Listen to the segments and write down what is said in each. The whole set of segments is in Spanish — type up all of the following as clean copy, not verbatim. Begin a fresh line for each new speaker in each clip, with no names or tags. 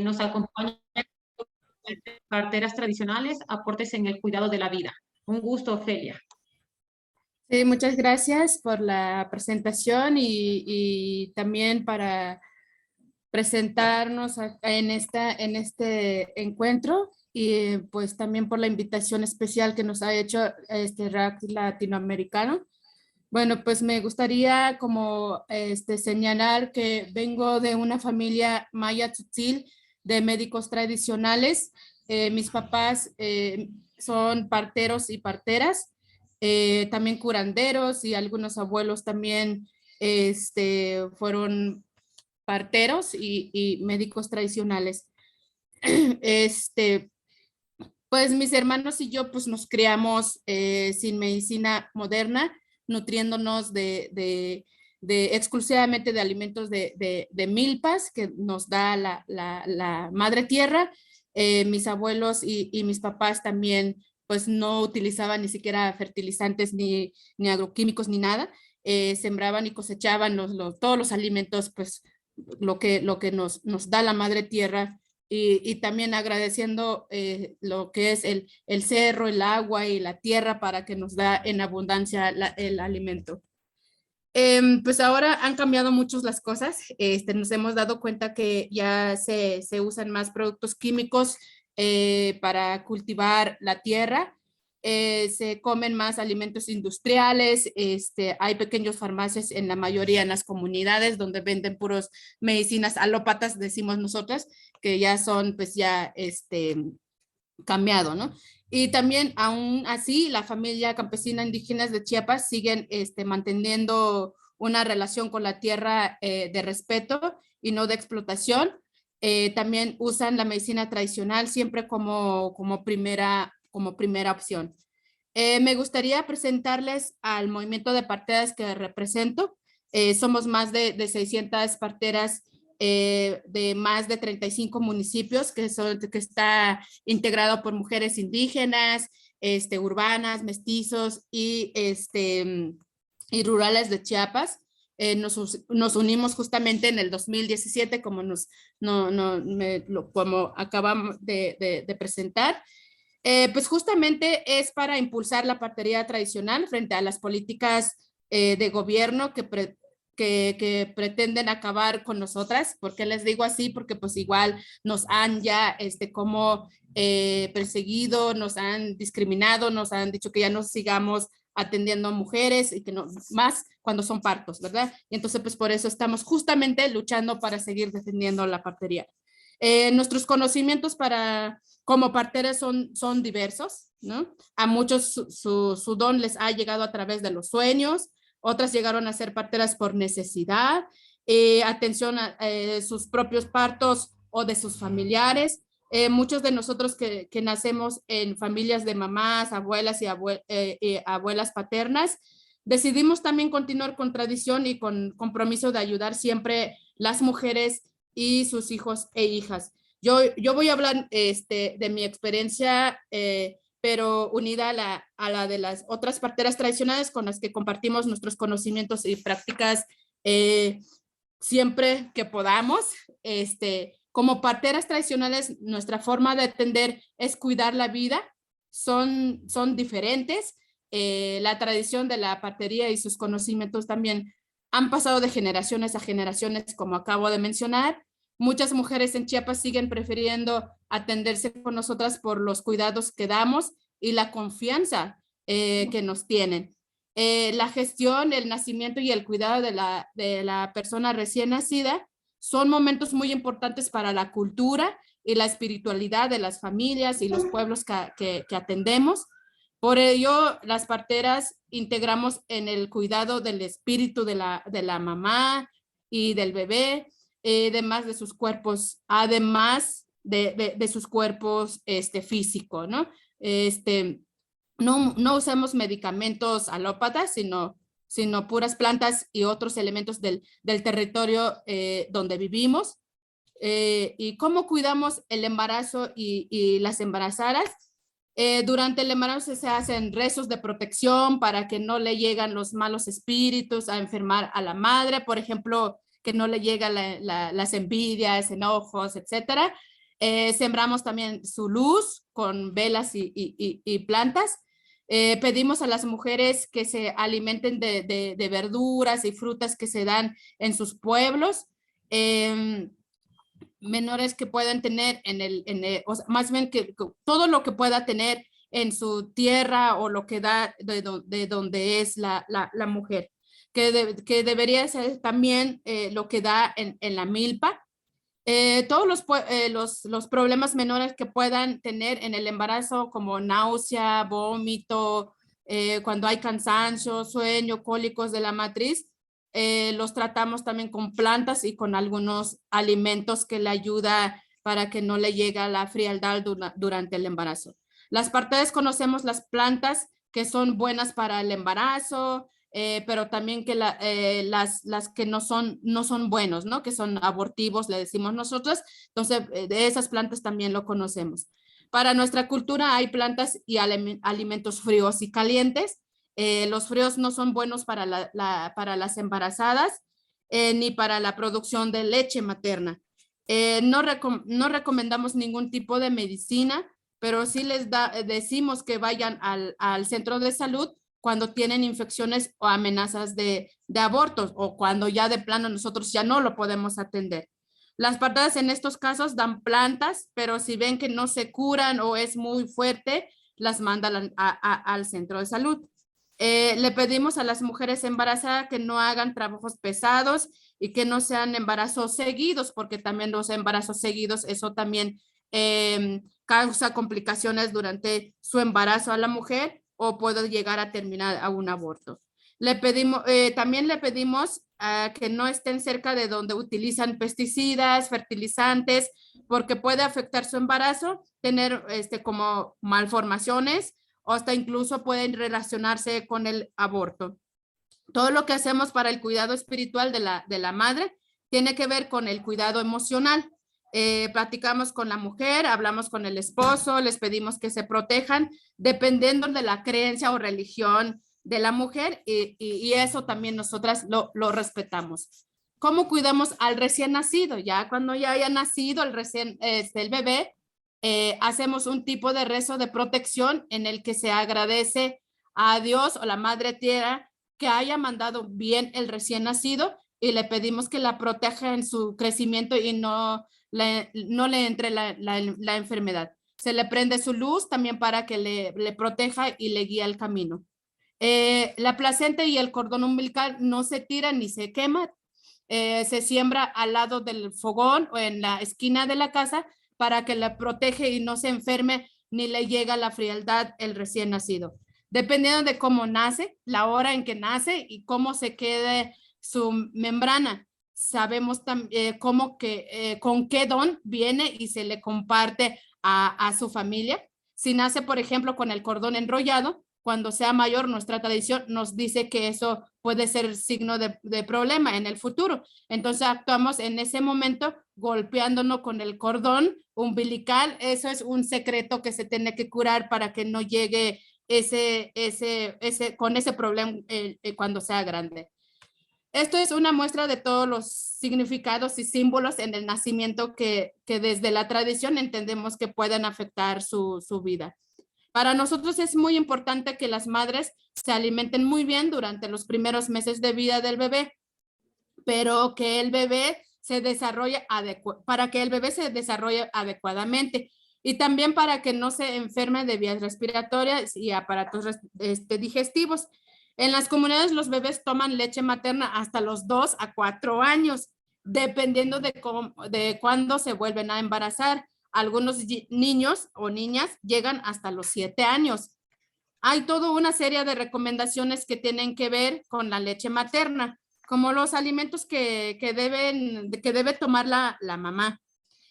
Nos acompañan parteras tradicionales, aportes en el cuidado de la vida. Un gusto, Ofelia.
Sí, muchas gracias por la presentación y también para presentarnos en este encuentro y pues también por la invitación especial que nos ha hecho este RAC latinoamericano. Bueno, pues me gustaría como señalar que vengo de una familia maya tzotzil de médicos tradicionales. Mis papás son parteros y parteras, también curanderos y algunos abuelos también fueron parteros y médicos tradicionales. Este, pues mis hermanos y yo pues nos criamos sin medicina moderna, nutriéndonos de exclusivamente de alimentos de milpas que nos da la madre tierra. Mis abuelos y mis papás también pues no utilizaban ni siquiera fertilizantes ni agroquímicos ni nada. Sembraban y cosechaban todos los alimentos, pues lo que nos da la madre tierra y también agradeciendo lo que es el cerro, el agua y la tierra para que nos da en abundancia el alimento. Pues ahora han cambiado mucho las cosas. Nos hemos dado cuenta que ya se usan más productos químicos para cultivar la tierra. Se comen más alimentos industriales. Hay pequeños farmacias en la mayoría en las comunidades donde venden puros medicinas alópatas, decimos nosotras, que ya son pues ya cambiado, ¿no? Y también, aún así, la familia campesina indígenas de Chiapas siguen manteniendo una relación con la tierra de respeto y no de explotación. También usan la medicina tradicional siempre como primera opción. Me gustaría presentarles al movimiento de parteras que represento. Somos más de 600 parteras de más de 35 municipios que está integrado por mujeres indígenas, urbanas, mestizos y rurales de Chiapas. Nos unimos justamente en el 2017, como, como acabamos de presentar. Pues justamente es para impulsar la partería tradicional frente a las políticas de gobierno que pretenden acabar con nosotras. ¿Por qué les digo así? Porque pues igual nos han ya como perseguido, nos han discriminado, nos han dicho que ya no sigamos atendiendo a mujeres y que no más cuando son partos, ¿verdad? Y entonces pues por eso estamos justamente luchando para seguir defendiendo la partería. Nuestros conocimientos como parteras son diversos, ¿no? A muchos su don les ha llegado a través de los sueños, otras llegaron a ser parteras por necesidad, atención a sus propios partos o de sus familiares. Muchos de nosotros que nacemos en familias de mamás, abuelas y abuelas paternas, decidimos también continuar con tradición y con compromiso de ayudar siempre las mujeres y sus hijos e hijas. Yo voy a hablar de mi experiencia, pero unida a la de las otras parteras tradicionales con las que compartimos nuestros conocimientos y prácticas siempre que podamos. Como parteras tradicionales, nuestra forma de atender es cuidar la vida, son diferentes. La tradición de la partería y sus conocimientos también han pasado de generaciones a generaciones, como acabo de mencionar. Muchas mujeres en Chiapas siguen prefiriendo atenderse con nosotras por los cuidados que damos y la confianza que nos tienen. La gestión, el nacimiento y el cuidado de la persona recién nacida son momentos muy importantes para la cultura y la espiritualidad de las familias y los pueblos que atendemos. Por ello, las parteras integramos en el cuidado del espíritu de la mamá y del bebé, además de sus cuerpos, además de sus cuerpos físicos, ¿no? No usamos medicamentos alópatas, sino puras plantas y otros elementos del territorio donde vivimos. ¿Y cómo cuidamos el embarazo y las embarazadas? Durante el embarazo se hacen rezos de protección para que no le lleguen los malos espíritus a enfermar a la madre. Por ejemplo, que no le llega las envidias, enojos, etcétera. Sembramos también su luz con velas y plantas. Pedimos a las mujeres que se alimenten de verduras y frutas que se dan en sus pueblos. Menores que puedan tener o sea, más bien que todo lo que pueda tener en su tierra o lo que da de donde es la mujer, que debería ser también lo que da en la milpa. Todos los problemas menores que puedan tener en el embarazo, como náusea, vómito, cuando hay cansancio, sueño, cólicos de la matriz, los tratamos también con plantas y con algunos alimentos que le ayuda para que no le llegue la frialdad durante el embarazo. Las parteras conocemos las plantas que son buenas para el embarazo, pero también que las que no son buenos, ¿no? Que son abortivos, le decimos nosotros. Entonces, de esas plantas también lo conocemos. Para nuestra cultura hay plantas y alimentos fríos y calientes. Los fríos no son buenos para las embarazadas ni para la producción de leche materna. No recomendamos ningún tipo de medicina, pero sí decimos que vayan al centro de salud cuando tienen infecciones o amenazas de abortos o cuando ya de plano nosotros ya no lo podemos atender. Las parteras en estos casos dan plantas, pero si ven que no se curan o es muy fuerte, las mandan al centro de salud. Le pedimos a las mujeres embarazadas que no hagan trabajos pesados y que no sean embarazos seguidos, porque también los embarazos seguidos, eso también causa complicaciones durante su embarazo a la mujer o puede llegar a terminar a un aborto. También le pedimos que no estén cerca de donde utilizan pesticidas, fertilizantes, porque puede afectar su embarazo, tener como malformaciones o hasta incluso pueden relacionarse con el aborto. Todo lo que hacemos para el cuidado espiritual de la madre tiene que ver con el cuidado emocional. Platicamos con la mujer, hablamos con el esposo, les pedimos que se protejan dependiendo de la creencia o religión de la mujer y eso también nosotras lo respetamos. ¿Cómo cuidamos al recién nacido? Ya cuando ya haya nacido el bebé, hacemos un tipo de rezo de protección en el que se agradece a Dios o la Madre Tierra que haya mandado bien el recién nacido y le pedimos que la proteja en su crecimiento y no le entre la enfermedad. Se le prende su luz también para que le proteja y le guíe el camino. La placenta y el cordón umbilical no se tiran ni se queman. Se siembra al lado del fogón o en la esquina de la casa para que la protege y no se enferme ni le llega la frialdad el recién nacido. Dependiendo de cómo nace, la hora en que nace y cómo se quede su membrana, sabemos también con qué don viene y se le comparte a su familia. Si nace, por ejemplo, con el cordón enrollado, cuando sea mayor, nuestra tradición nos dice que eso puede ser signo de problema en el futuro. Entonces actuamos en ese momento golpeándonos con el cordón umbilical. Eso es un secreto que se tiene que curar para que no llegue con ese problema cuando sea grande. Esto es una muestra de todos los significados y símbolos en el nacimiento que desde la tradición entendemos que pueden afectar su vida. Para nosotros es muy importante que las madres se alimenten muy bien durante los primeros meses de vida del bebé, pero que el bebé se desarrolle para que el bebé se desarrolle adecuadamente y también para que no se enferme de vías respiratorias y aparatos digestivos. En las comunidades los bebés toman leche materna hasta los 2 a 4 años, dependiendo de cuándo se vuelven a embarazar. Algunos niños o niñas llegan hasta los 7 años. Hay toda una serie de recomendaciones que tienen que ver con la leche materna, como los alimentos que debe tomar la mamá.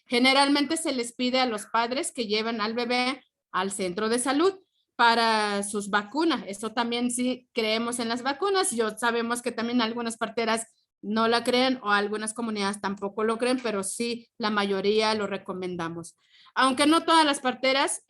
Generalmente se les pide a los padres que lleven al bebé al centro de salud para sus vacunas. Eso también sí creemos en las vacunas. Sabemos que también algunas parteras no la creen o algunas comunidades tampoco lo creen, pero sí la mayoría lo recomendamos. Aunque no todas las parteras,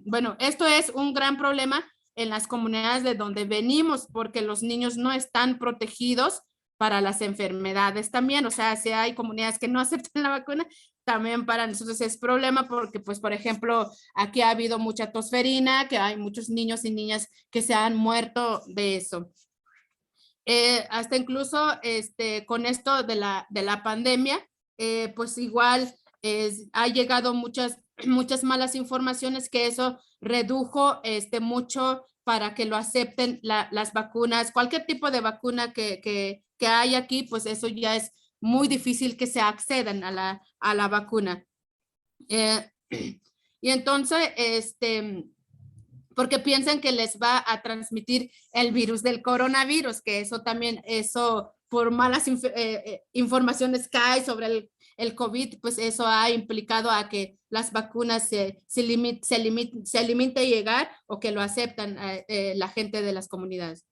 bueno, esto es un gran problema en las comunidades de donde venimos porque los niños no están protegidos para las enfermedades también. O sea, si hay comunidades que no aceptan la vacuna, también para nosotros es problema porque, pues, por ejemplo, aquí ha habido mucha tosferina, que hay muchos niños y niñas que se han muerto de eso. Hasta incluso con esto de la pandemia, pues igual ha llegado muchas malas informaciones que eso redujo mucho para que lo acepten las vacunas, cualquier tipo de vacuna que hay aquí, pues eso ya es muy difícil que se accedan a la vacuna. Y entonces, porque piensan que les va a transmitir el virus del coronavirus, que eso también, eso por malas informaciones que hay sobre el COVID, pues eso ha implicado a que las vacunas se limite a llegar o que lo aceptan la gente de las comunidades.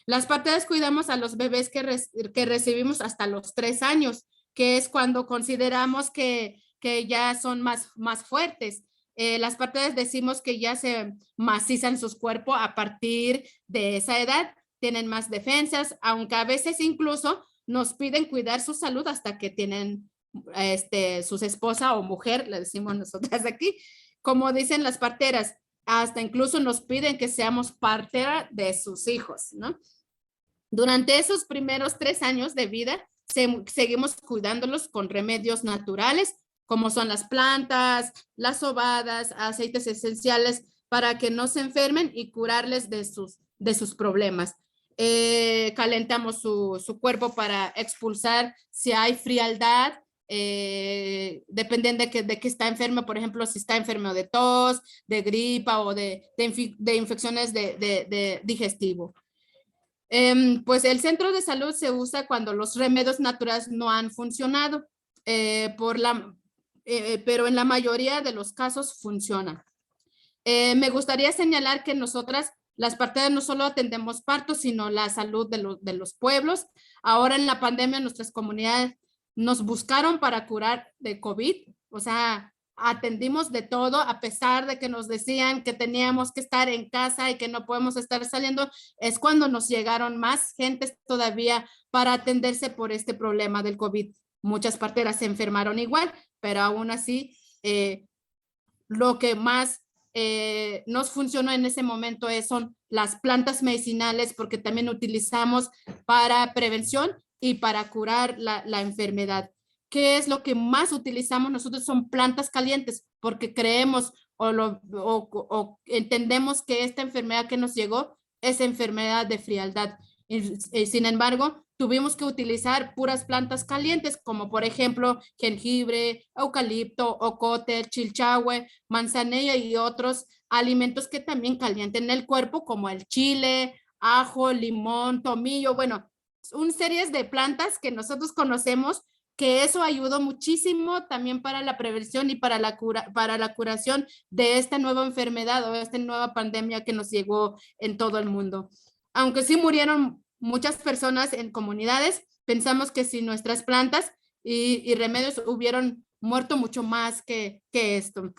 Las parteras cuidamos a los bebés que recibimos hasta los 3 años, que es cuando consideramos que ya son más fuertes. Las parteras decimos que ya se macizan sus cuerpos a partir de esa edad, tienen más defensas, aunque a veces incluso nos piden cuidar su salud hasta que tienen sus esposa o mujer, le decimos nosotras aquí, como dicen las parteras, hasta incluso nos piden que seamos partera de sus hijos, ¿no? Durante esos primeros 3 años de vida, seguimos cuidándolos con remedios naturales, como son las plantas, las sobadas, aceites esenciales, para que no se enfermen y curarles de sus problemas. Calentamos su cuerpo para expulsar si hay frialdad, dependen de que está enfermo, por ejemplo, si está enfermo de tos, de gripa o de infecciones de digestivo. Pues el centro de salud se usa cuando los remedios naturales no han funcionado, pero en la mayoría de los casos funcionan. Me gustaría señalar que nosotras, las parteras, no solo atendemos partos, sino la salud de los pueblos. Ahora en la pandemia nuestras comunidades nos buscaron para curar de COVID, o sea, atendimos de todo a pesar de que nos decían que teníamos que estar en casa y que no podemos estar saliendo. Es cuando nos llegaron más gentes todavía para atenderse por este problema del COVID. Muchas parteras se enfermaron igual, pero aún así lo que más nos funcionó en ese momento son las plantas medicinales, porque también utilizamos para prevención y para curar la enfermedad. ¿Qué es lo que más utilizamos nosotros? Son plantas calientes, porque creemos o entendemos que esta enfermedad que nos llegó es enfermedad de frialdad. Sin embargo, tuvimos que utilizar puras plantas calientes, como por ejemplo jengibre, eucalipto, ocote, chilchahue, manzanilla y otros alimentos que también calienten el cuerpo, como el chile, ajo, limón, tomillo, bueno, una serie de plantas que nosotros conocemos, que eso ayudó muchísimo también para la prevención y para la curación de esta nueva enfermedad o esta nueva pandemia que nos llegó en todo el mundo. Aunque sí murieron muchas personas en comunidades, pensamos que si nuestras plantas y remedios hubieran muerto mucho más que esto.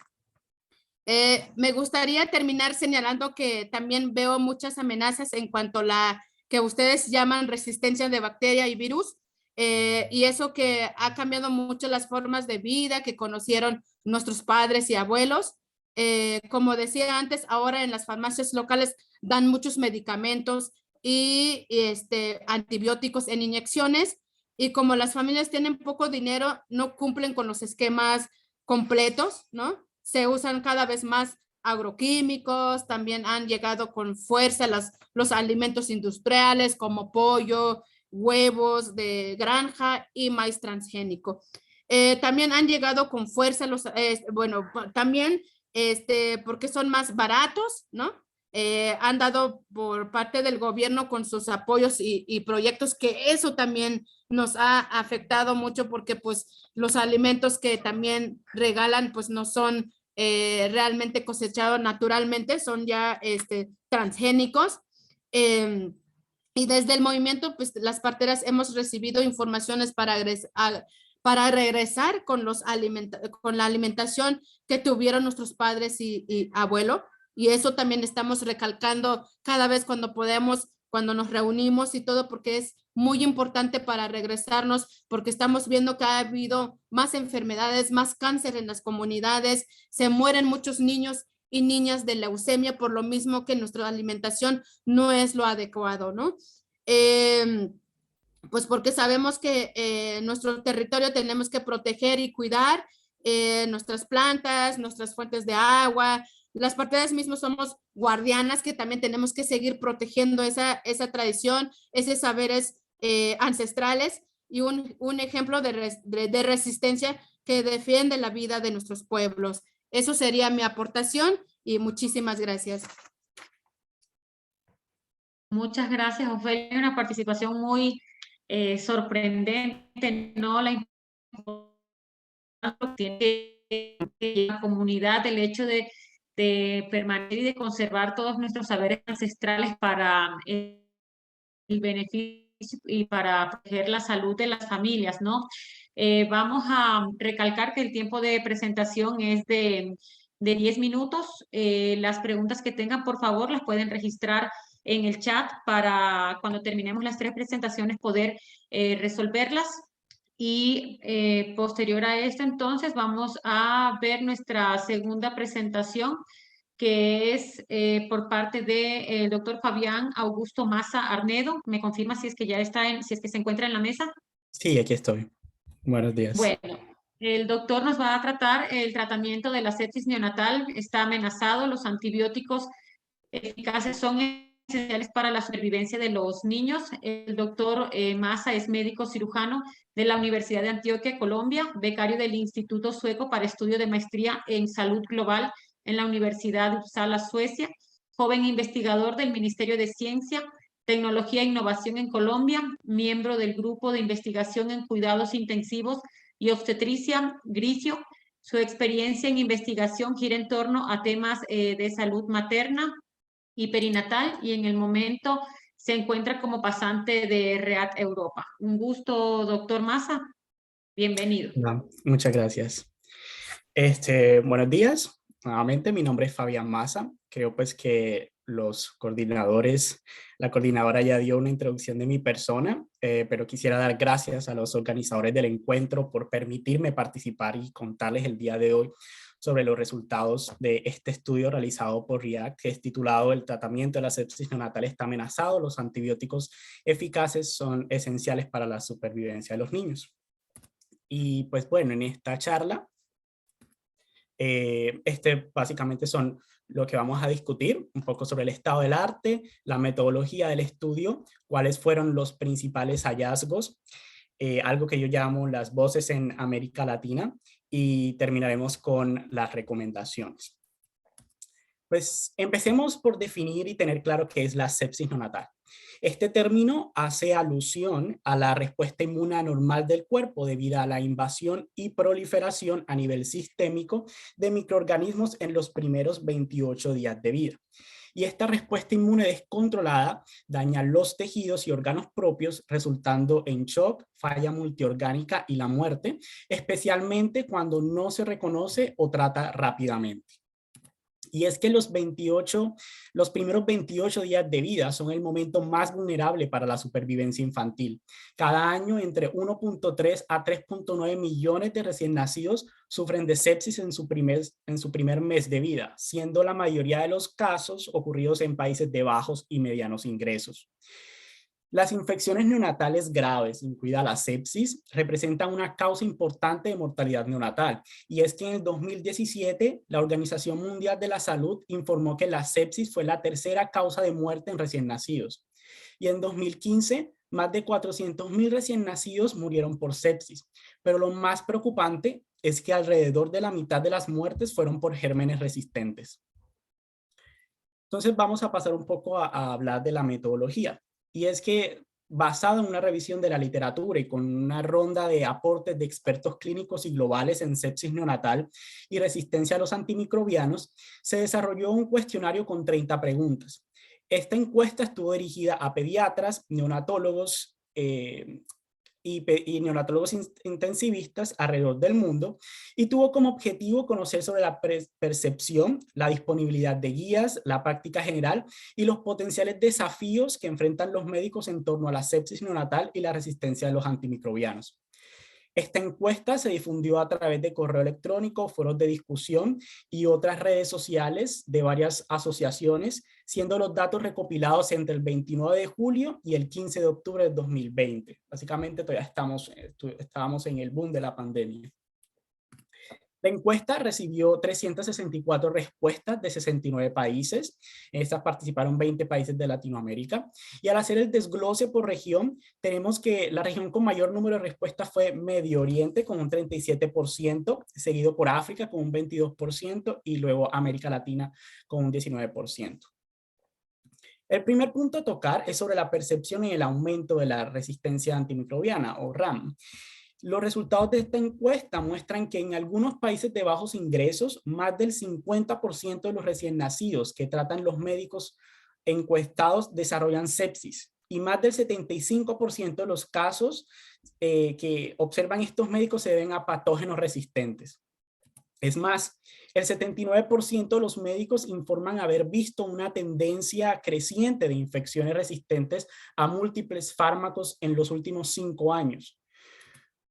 Me gustaría terminar señalando que también veo muchas amenazas en cuanto a la que ustedes llaman resistencia de bacteria y virus, y eso que ha cambiado mucho las formas de vida que conocieron nuestros padres y abuelos. Como decía antes, ahora en las farmacias locales dan muchos medicamentos y antibióticos en inyecciones, y como las familias tienen poco dinero, no cumplen con los esquemas completos, ¿no? Se usan cada vez más agroquímicos, también han llegado con fuerza los alimentos industriales como pollo, huevos de granja y maíz transgénico. También han llegado con fuerza bueno, también porque son más baratos, ¿no? Han dado por parte del gobierno con sus apoyos y proyectos, que eso también nos ha afectado mucho, porque pues los alimentos que también regalan pues no son realmente cosechados naturalmente, son ya transgénicos. Y desde el movimiento, pues las parteras hemos recibido informaciones para regresar con la alimentación que tuvieron nuestros padres y abuelos. Y eso también estamos recalcando cada vez cuando podemos, cuando nos reunimos y todo, porque es muy importante para regresarnos, porque estamos viendo que ha habido más enfermedades, más cáncer en las comunidades, se mueren muchos niños y niñas de leucemia por lo mismo que nuestra alimentación no es lo adecuado, ¿no? Pues porque sabemos que nuestro territorio tenemos que proteger y cuidar nuestras plantas, nuestras fuentes de agua. Las parteras mismos somos guardianas que también tenemos que seguir protegiendo esa tradición, esos saberes ancestrales y un ejemplo de resistencia que defiende la vida de nuestros pueblos. Eso sería mi aportación y muchísimas gracias.
Muchas gracias, Ofelia. Una participación muy sorprendente, ¿no? La importancia que tiene la comunidad, el hecho de permanecer y de conservar todos nuestros saberes ancestrales para el beneficio y para proteger la salud de las familias, ¿no? Vamos a recalcar que el tiempo de presentación es de 10 minutos. Las preguntas que tengan, por favor, las pueden registrar en el chat para cuando terminemos las 3 presentaciones poder resolverlas. Y posterior a esto, entonces, vamos a ver nuestra segunda presentación, que es por parte del doctor Fabián Augusto Maza Arnedo. ¿Me confirma si es que ya está si es que se encuentra en la mesa?
Sí, aquí estoy. Buenos días.
Bueno, el doctor nos va a tratar el tratamiento de la sepsis neonatal. Está amenazado. Los antibióticos eficaces son esenciales para la supervivencia de los niños. El doctor Maza es médico cirujano de la Universidad de Antioquia, Colombia, becario del Instituto Sueco para Estudio de Maestría en Salud Global en la Universidad de Uppsala, Suecia, joven investigador del Ministerio de Ciencia, Tecnología e Innovación en Colombia, miembro del Grupo de Investigación en Cuidados Intensivos y Obstetricia, GRISIO. Su experiencia en investigación gira en torno a temas de salud materna y perinatal, y en el momento se encuentra como pasante de REAT Europa. Un gusto, doctor Maza. Bienvenido.
No, muchas gracias. Buenos días. Nuevamente, mi nombre es Fabián Maza. Creo pues que los coordinadores, la coordinadora ya dio una introducción de mi persona, pero quisiera dar gracias a los organizadores del encuentro por permitirme participar y contarles el día de hoy sobre los resultados de este estudio realizado por REACT, que es titulado "El tratamiento de la sepsis neonatal está amenazado, los antibióticos eficaces son esenciales para la supervivencia de los niños". Y pues bueno, en esta charla, básicamente son lo que vamos a discutir, un poco sobre el estado del arte, la metodología del estudio, cuáles fueron los principales hallazgos, algo que yo llamo las voces en América Latina, y terminaremos con las recomendaciones. Pues empecemos por definir y tener claro qué es la sepsis neonatal. Este término hace alusión a la respuesta inmune anormal del cuerpo debido a la invasión y proliferación a nivel sistémico de microorganismos en los primeros 28 días de vida. Y esta respuesta inmune descontrolada daña los tejidos y órganos propios, resultando en shock, falla multiorgánica y la muerte, especialmente cuando no se reconoce o trata rápidamente. Y es que los primeros 28 días de vida son el momento más vulnerable para la supervivencia infantil. Cada año, entre 1.3 a 3.9 millones de recién nacidos sufren de sepsis en su primer mes de vida, siendo la mayoría de los casos ocurridos en países de bajos y medianos ingresos. Las infecciones neonatales graves, incluida la sepsis, representan una causa importante de mortalidad neonatal. Y es que en el 2017, la Organización Mundial de la Salud informó que la sepsis fue la tercera causa de muerte en recién nacidos. Y en 2015, más de 400,000 recién nacidos murieron por sepsis. Pero lo más preocupante es que alrededor de la mitad de las muertes fueron por gérmenes resistentes. Entonces vamos a pasar un poco a hablar de la metodología. Y es que, basado en una revisión de la literatura y con una ronda de aportes de expertos clínicos y globales en sepsis neonatal y resistencia a los antimicrobianos, se desarrolló un cuestionario con 30 preguntas. Esta encuesta estuvo dirigida a pediatras, neonatólogos, y neonatólogos intensivistas alrededor del mundo, y tuvo como objetivo conocer sobre la percepción, la disponibilidad de guías, la práctica general y los potenciales desafíos que enfrentan los médicos en torno a la sepsis neonatal y la resistencia de los antimicrobianos. Esta encuesta se difundió a través de correo electrónico, foros de discusión y otras redes sociales de varias asociaciones, siendo los datos recopilados entre el 29 de julio y el 15 de octubre de 2020. Básicamente todavía estábamos en el boom de la pandemia. La encuesta recibió 364 respuestas de 69 países. En estas participaron 20 países de Latinoamérica. Y al hacer el desglose por región, tenemos que la región con mayor número de respuestas fue Medio Oriente con un 37%, seguido por África con un 22% y luego América Latina con un 19%. El primer punto a tocar es sobre la percepción y el aumento de la resistencia antimicrobiana o RAM. Los resultados de esta encuesta muestran que en algunos países de bajos ingresos, más del 50% de los recién nacidos que tratan los médicos encuestados desarrollan sepsis, y más del 75% de los casos que observan estos médicos se deben a patógenos resistentes. Es más, el 79% de los médicos informan haber visto una tendencia creciente de infecciones resistentes a múltiples fármacos en los últimos 5 años.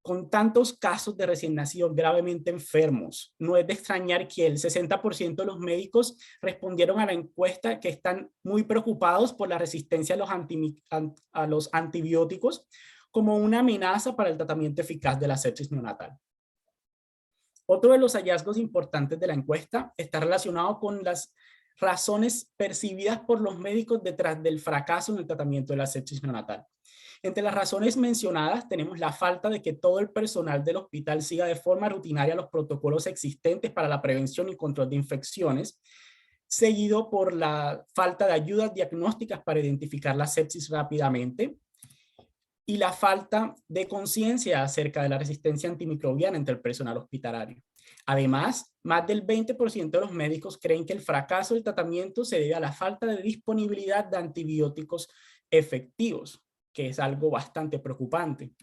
Con tantos casos de recién nacidos gravemente enfermos, no es de extrañar que el 60% de los médicos respondieron a la encuesta que están muy preocupados por la resistencia a los antibióticos como una amenaza para el tratamiento eficaz de la sepsis neonatal. Otro de los hallazgos importantes de la encuesta está relacionado con las razones percibidas por los médicos detrás del fracaso en el tratamiento de la sepsis neonatal. Entre las razones mencionadas tenemos la falta de que todo el personal del hospital siga de forma rutinaria los protocolos existentes para la prevención y control de infecciones, seguido por la falta de ayudas diagnósticas para identificar la sepsis rápidamente y la falta de conciencia acerca de la resistencia antimicrobiana entre el personal hospitalario. Además, más del 20% de los médicos creen que el fracaso del tratamiento se debe a la falta de disponibilidad de antibióticos efectivos, que es algo bastante preocupante.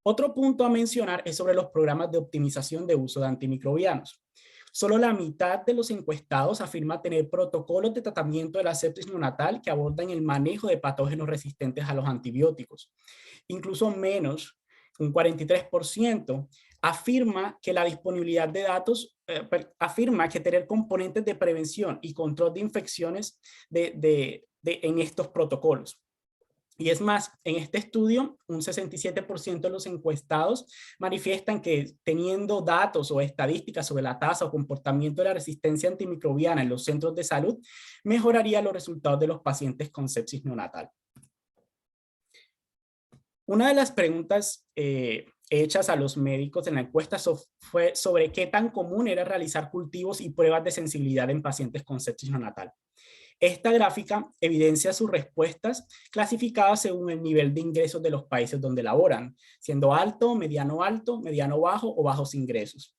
Otro punto a mencionar es sobre los programas de optimización de uso de antimicrobianos. Solo la mitad de los encuestados afirma tener protocolos de tratamiento de la sepsis neonatal que abordan el manejo de patógenos resistentes a los antibióticos. Incluso menos, un 43%, afirma que la disponibilidad de datos, afirma que tener componentes de prevención y control de infecciones en estos protocolos. Y es más, en este estudio, un 67% de los encuestados manifiestan que teniendo datos o estadísticas sobre la tasa o comportamiento de la resistencia antimicrobiana en los centros de salud, mejoraría los resultados de los pacientes con sepsis neonatal. Una de las preguntas hechas a los médicos en la encuesta fue sobre qué tan común era realizar cultivos y pruebas de sensibilidad en pacientes con sepsis neonatal. Esta gráfica evidencia sus respuestas clasificadas según el nivel de ingresos de los países donde laboran, siendo alto, mediano bajo o bajos ingresos.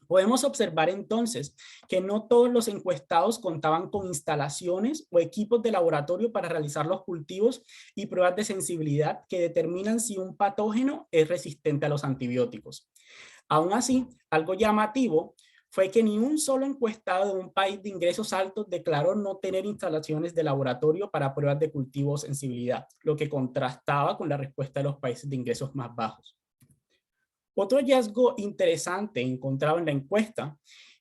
Podemos observar entonces que no todos los encuestados contaban con instalaciones o equipos de laboratorio para realizar los cultivos y pruebas de sensibilidad que determinan si un patógeno es resistente a los antibióticos. Aún así, algo llamativo fue que ni un solo encuestado de un país de ingresos altos declaró no tener instalaciones de laboratorio para pruebas de cultivo o sensibilidad, lo que contrastaba con la respuesta de los países de ingresos más bajos. Otro hallazgo interesante encontrado en la encuesta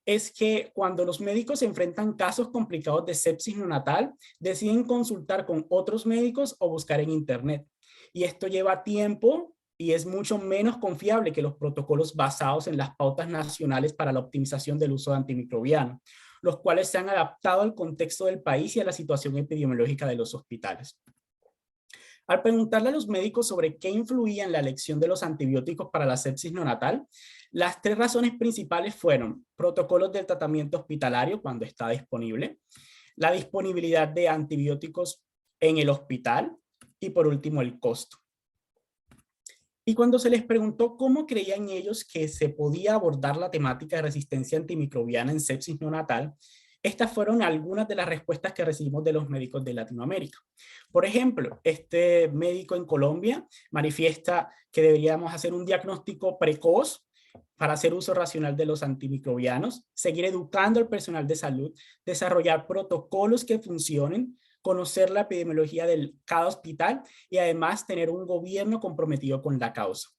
es que cuando los médicos se enfrentan casos complicados de sepsis neonatal, deciden consultar con otros médicos o buscar en internet. Y esto lleva tiempo y es mucho menos confiable que los protocolos basados en las pautas nacionales para la optimización del uso de antimicrobiano, los cuales se han adaptado al contexto del país y a la situación epidemiológica de los hospitales. Al preguntarle a los médicos sobre qué influía en la elección de los antibióticos para la sepsis neonatal, las 3 razones principales fueron protocolos del tratamiento hospitalario cuando está disponible, la disponibilidad de antibióticos en el hospital y por último el costo. Y cuando se les preguntó cómo creían ellos que se podía abordar la temática de resistencia antimicrobiana en sepsis neonatal, Estas fueron algunas de las respuestas que recibimos de los médicos de Latinoamérica. Por ejemplo, este médico en Colombia manifiesta que deberíamos hacer un diagnóstico precoz para hacer uso racional de los antimicrobianos, seguir educando al personal de salud, desarrollar protocolos que funcionen, conocer la epidemiología de cada hospital y además tener un gobierno comprometido con la causa.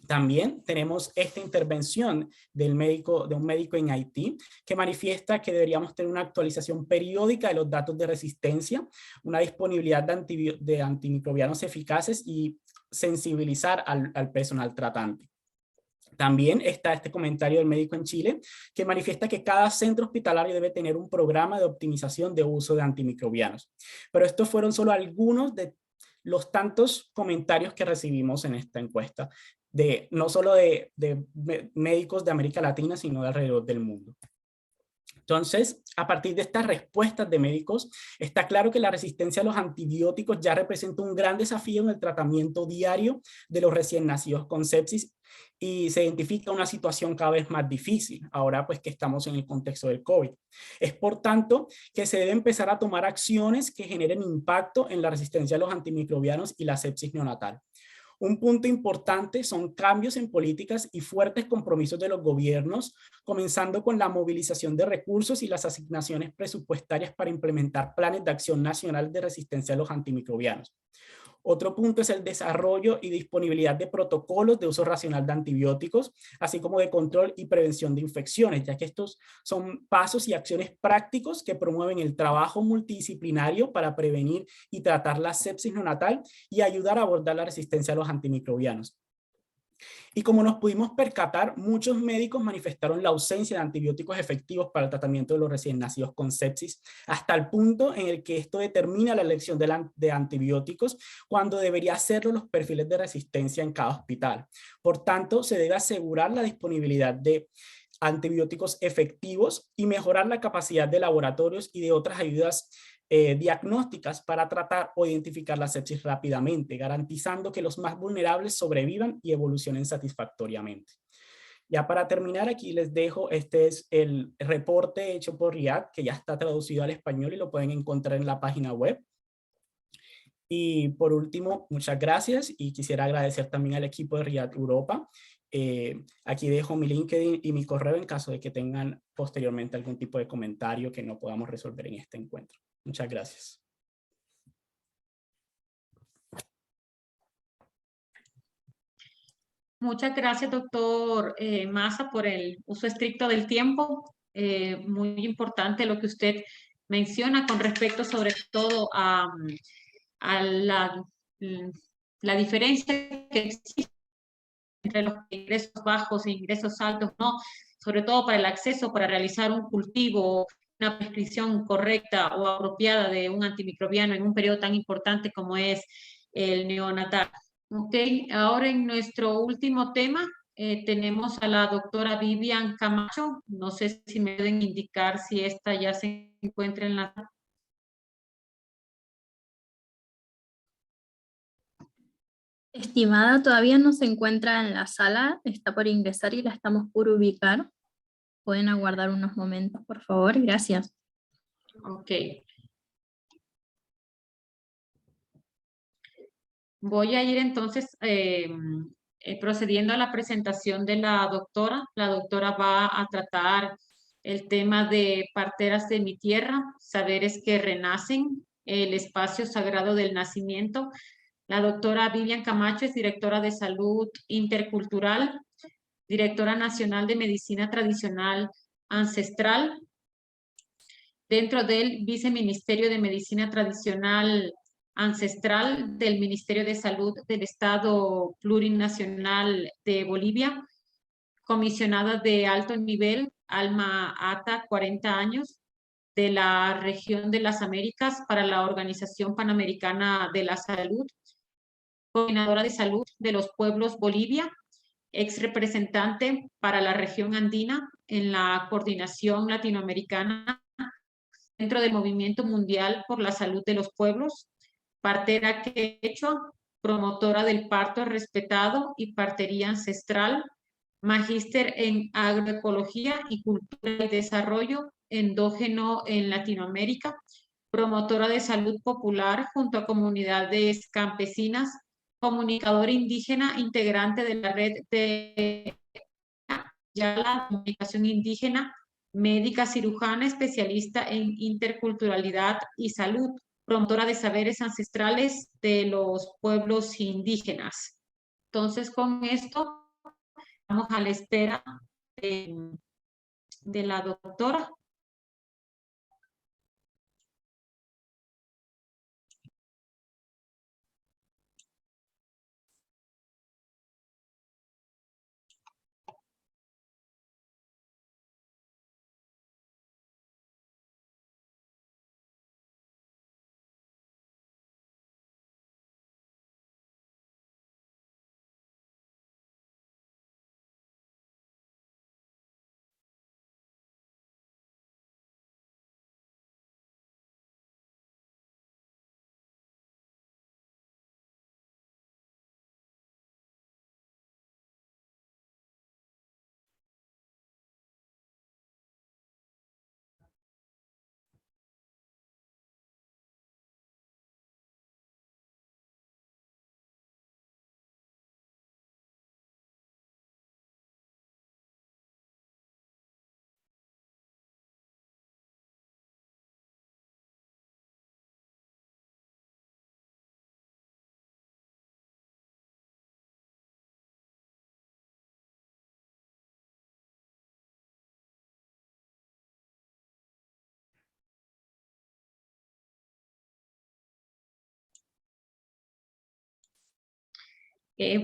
También tenemos esta intervención de un médico en Haití que manifiesta que deberíamos tener una actualización periódica de los datos de resistencia, una disponibilidad de antimicrobianos eficaces y sensibilizar al personal tratante. También está este comentario del médico en Chile que manifiesta que cada centro hospitalario debe tener un programa de optimización de uso de antimicrobianos. Pero estos fueron solo algunos de los tantos comentarios que recibimos en esta encuesta, no solo de médicos de América Latina, sino de alrededor del mundo. Entonces, a partir de estas respuestas de médicos, está claro que la resistencia a los antibióticos ya representa un gran desafío en el tratamiento diario de los recién nacidos con sepsis y se identifica una situación cada vez más difícil, ahora pues que estamos en el contexto del COVID. Es por tanto que se debe empezar a tomar acciones que generen impacto en la resistencia a los antimicrobianos y la sepsis neonatal. Un punto importante son cambios en políticas y fuertes compromisos de los gobiernos, comenzando con la movilización de recursos y las asignaciones presupuestarias para implementar planes de acción nacional de resistencia a los antimicrobianos. Otro punto es el desarrollo y disponibilidad de protocolos de uso racional de antibióticos, así como de control y prevención de infecciones, ya que estos son pasos y acciones prácticos que promueven el trabajo multidisciplinario para prevenir y tratar la sepsis neonatal y ayudar a abordar la resistencia a los antimicrobianos. Y como nos pudimos percatar, muchos médicos manifestaron la ausencia de antibióticos efectivos para el tratamiento de los recién nacidos con sepsis, hasta el punto en el que esto determina la elección de antibióticos cuando debería hacerlo los perfiles de resistencia en cada hospital. Por tanto, se debe asegurar la disponibilidad de antibióticos efectivos y mejorar la capacidad de laboratorios y de otras ayudas diagnósticas para tratar o identificar la sepsis rápidamente, garantizando que los más vulnerables sobrevivan y evolucionen satisfactoriamente. Ya para terminar, aquí les dejo, este es el reporte hecho por Riyad, que ya está traducido al español y lo pueden encontrar en la página web. Y por último, muchas gracias y quisiera agradecer también al equipo de Riyad Europa. Aquí dejo mi LinkedIn y mi correo en caso de que tengan posteriormente algún tipo de comentario que no podamos resolver en este encuentro. Muchas gracias.
Muchas gracias, doctor Maza, por el uso estricto del tiempo. Muy importante lo que usted menciona con respecto sobre todo a la diferencia que existe entre los ingresos bajos e ingresos altos, ¿no? Sobre todo para el acceso, para realizar un cultivo, una prescripción correcta o apropiada de un antimicrobiano en un periodo tan importante como es el neonatal. Ok, ahora en nuestro último tema tenemos a la doctora Vivian Camacho. No sé si me pueden indicar si esta ya se encuentra en la...
Estimada, todavía no se encuentra en la sala, está por ingresar y la estamos por ubicar. Pueden aguardar unos momentos, por favor. Gracias.
Ok. Voy a ir entonces procediendo a la presentación de la doctora. La doctora va a tratar el tema de parteras de mi tierra, saberes que renacen, el espacio sagrado del nacimiento. La doctora Vivian Camacho es directora de Salud Intercultural, directora nacional de Medicina Tradicional Ancestral, dentro del Viceministerio de Medicina Tradicional Ancestral del Ministerio de Salud del Estado Plurinacional de Bolivia, comisionada de alto nivel, Alma Ata, 40 años, de la región de las Américas para la Organización Panamericana de la Salud, coordinadora de salud de los pueblos Bolivia, ex representante para la región andina en la Coordinación Latinoamericana dentro del Movimiento Mundial por la Salud de los Pueblos, partera quechua, promotora del parto respetado y partería ancestral, magíster en agroecología y cultura y desarrollo endógeno en Latinoamérica, promotora de salud popular junto a comunidades campesinas, comunicador indígena, integrante de la red de la comunicación indígena, médica cirujana, especialista en interculturalidad y salud, promotora de saberes ancestrales de los pueblos indígenas. Entonces, con esto, estamos a la espera de la doctora.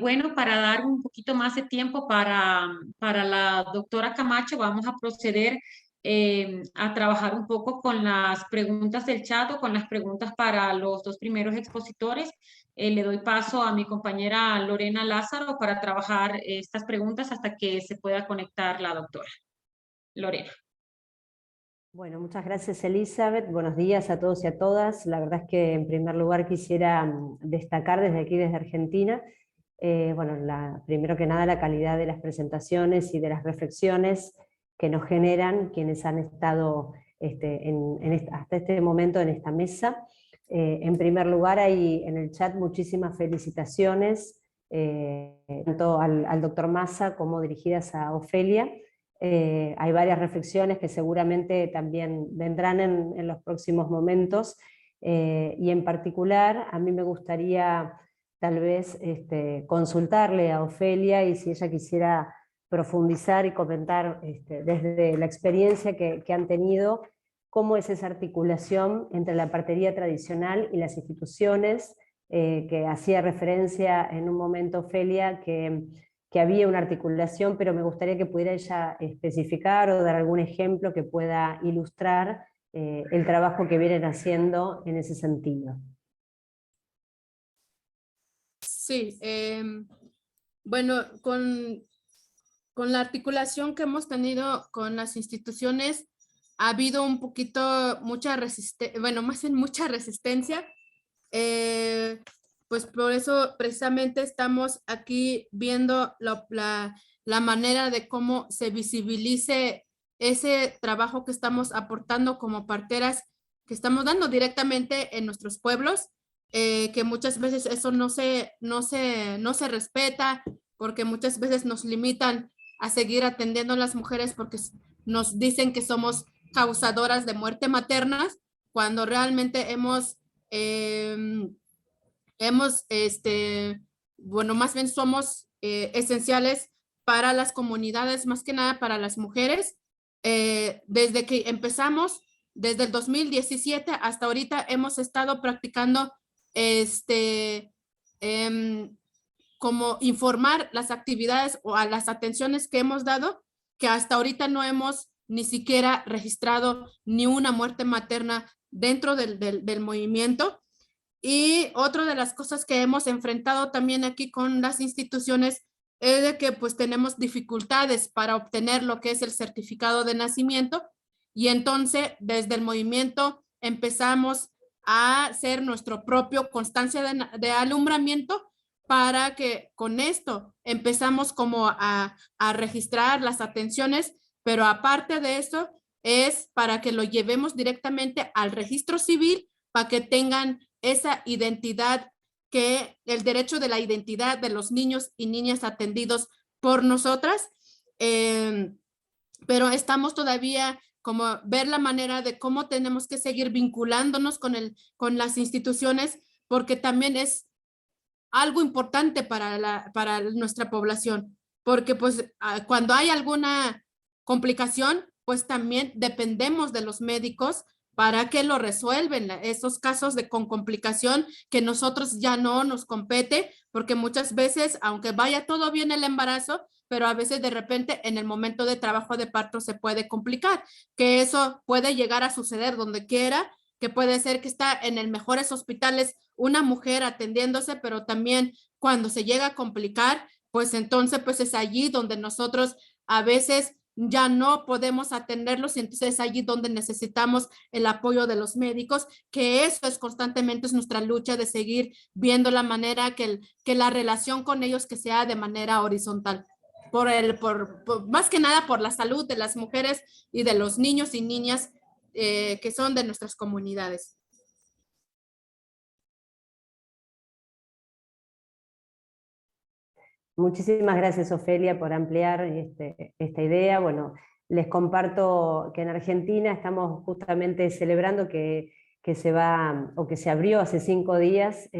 Bueno, para dar un poquito más de tiempo para la doctora Camacho, vamos a proceder a trabajar un poco con las preguntas del chat o con las preguntas para los dos primeros expositores. Le doy paso a mi compañera Lorena Lázaro para trabajar estas preguntas hasta que se pueda conectar la doctora. Lorena.
Bueno, muchas gracias Elizabeth, buenos días a todos y a todas. La verdad es que en primer lugar quisiera destacar desde aquí, desde Argentina, primero que nada la calidad de las presentaciones y de las reflexiones que nos generan quienes han estado hasta este momento en esta mesa. En primer lugar hay en el chat muchísimas felicitaciones, tanto al doctor Massa como dirigidas a Ofelia. Hay varias reflexiones que seguramente también vendrán en los próximos momentos, y en particular a mí me gustaría tal vez consultarle a Ofelia y si ella quisiera profundizar y comentar desde la experiencia que han tenido, cómo es esa articulación entre la partería tradicional y las instituciones, que hacía referencia en un momento Ofelia, que había una articulación, pero me gustaría que pudiera ella especificar o dar algún ejemplo que pueda ilustrar el trabajo que vienen haciendo en ese sentido.
Sí, bueno, con la articulación que hemos tenido con las instituciones, ha habido un poquito, mucha resistencia, bueno, más bien mucha resistencia, pues por eso precisamente estamos aquí viendo la manera de cómo se visibilice ese trabajo que estamos aportando como parteras, que estamos dando directamente en nuestros pueblos, que muchas veces eso no se respeta, porque muchas veces nos limitan a seguir atendiendo a las mujeres porque nos dicen que somos causadoras de muerte maternas, cuando realmente bueno, más bien somos esenciales para las comunidades, más que nada para las mujeres. Desde que empezamos, desde el 2017 hasta ahorita hemos estado practicando como informar las actividades o a las atenciones que hemos dado, que hasta ahorita no hemos ni siquiera registrado ni una muerte materna dentro del movimiento. Y otra de las cosas que hemos enfrentado también aquí con las instituciones es de que pues tenemos dificultades para obtener lo que es el certificado de nacimiento, y entonces desde el movimiento empezamos a hacer nuestro propio constancia de alumbramiento, para que con esto empezamos como a registrar las atenciones, pero aparte de eso es para que lo llevemos directamente al registro civil para que tengan esa identidad, que el derecho de la identidad de los niños y niñas atendidos por nosotras. Pero estamos todavía como ver la manera de cómo tenemos que seguir vinculándonos con las instituciones, porque también es algo importante para nuestra población, porque pues cuando hay alguna complicación, pues también dependemos de los médicos para que lo resuelven, esos casos con complicación que nosotros ya no nos compete, porque muchas veces, aunque vaya todo bien el embarazo, pero a veces de repente en el momento de trabajo de parto se puede complicar, que eso puede llegar a suceder donde quiera, que puede ser que está en el mejores hospitales una mujer atendiéndose, pero también cuando se llega a complicar, pues entonces pues es allí donde nosotros a veces ya no podemos atenderlos y entonces es allí donde necesitamos el apoyo de los médicos, que eso es constantemente es nuestra lucha de seguir viendo la manera que la relación con ellos que sea de manera horizontal. Más que nada por la salud de las mujeres y de los niños y niñas que son de nuestras comunidades.
Muchísimas gracias, Ofelia, por ampliar esta idea. Bueno, les comparto que en Argentina estamos justamente celebrando que se abrió hace 5 días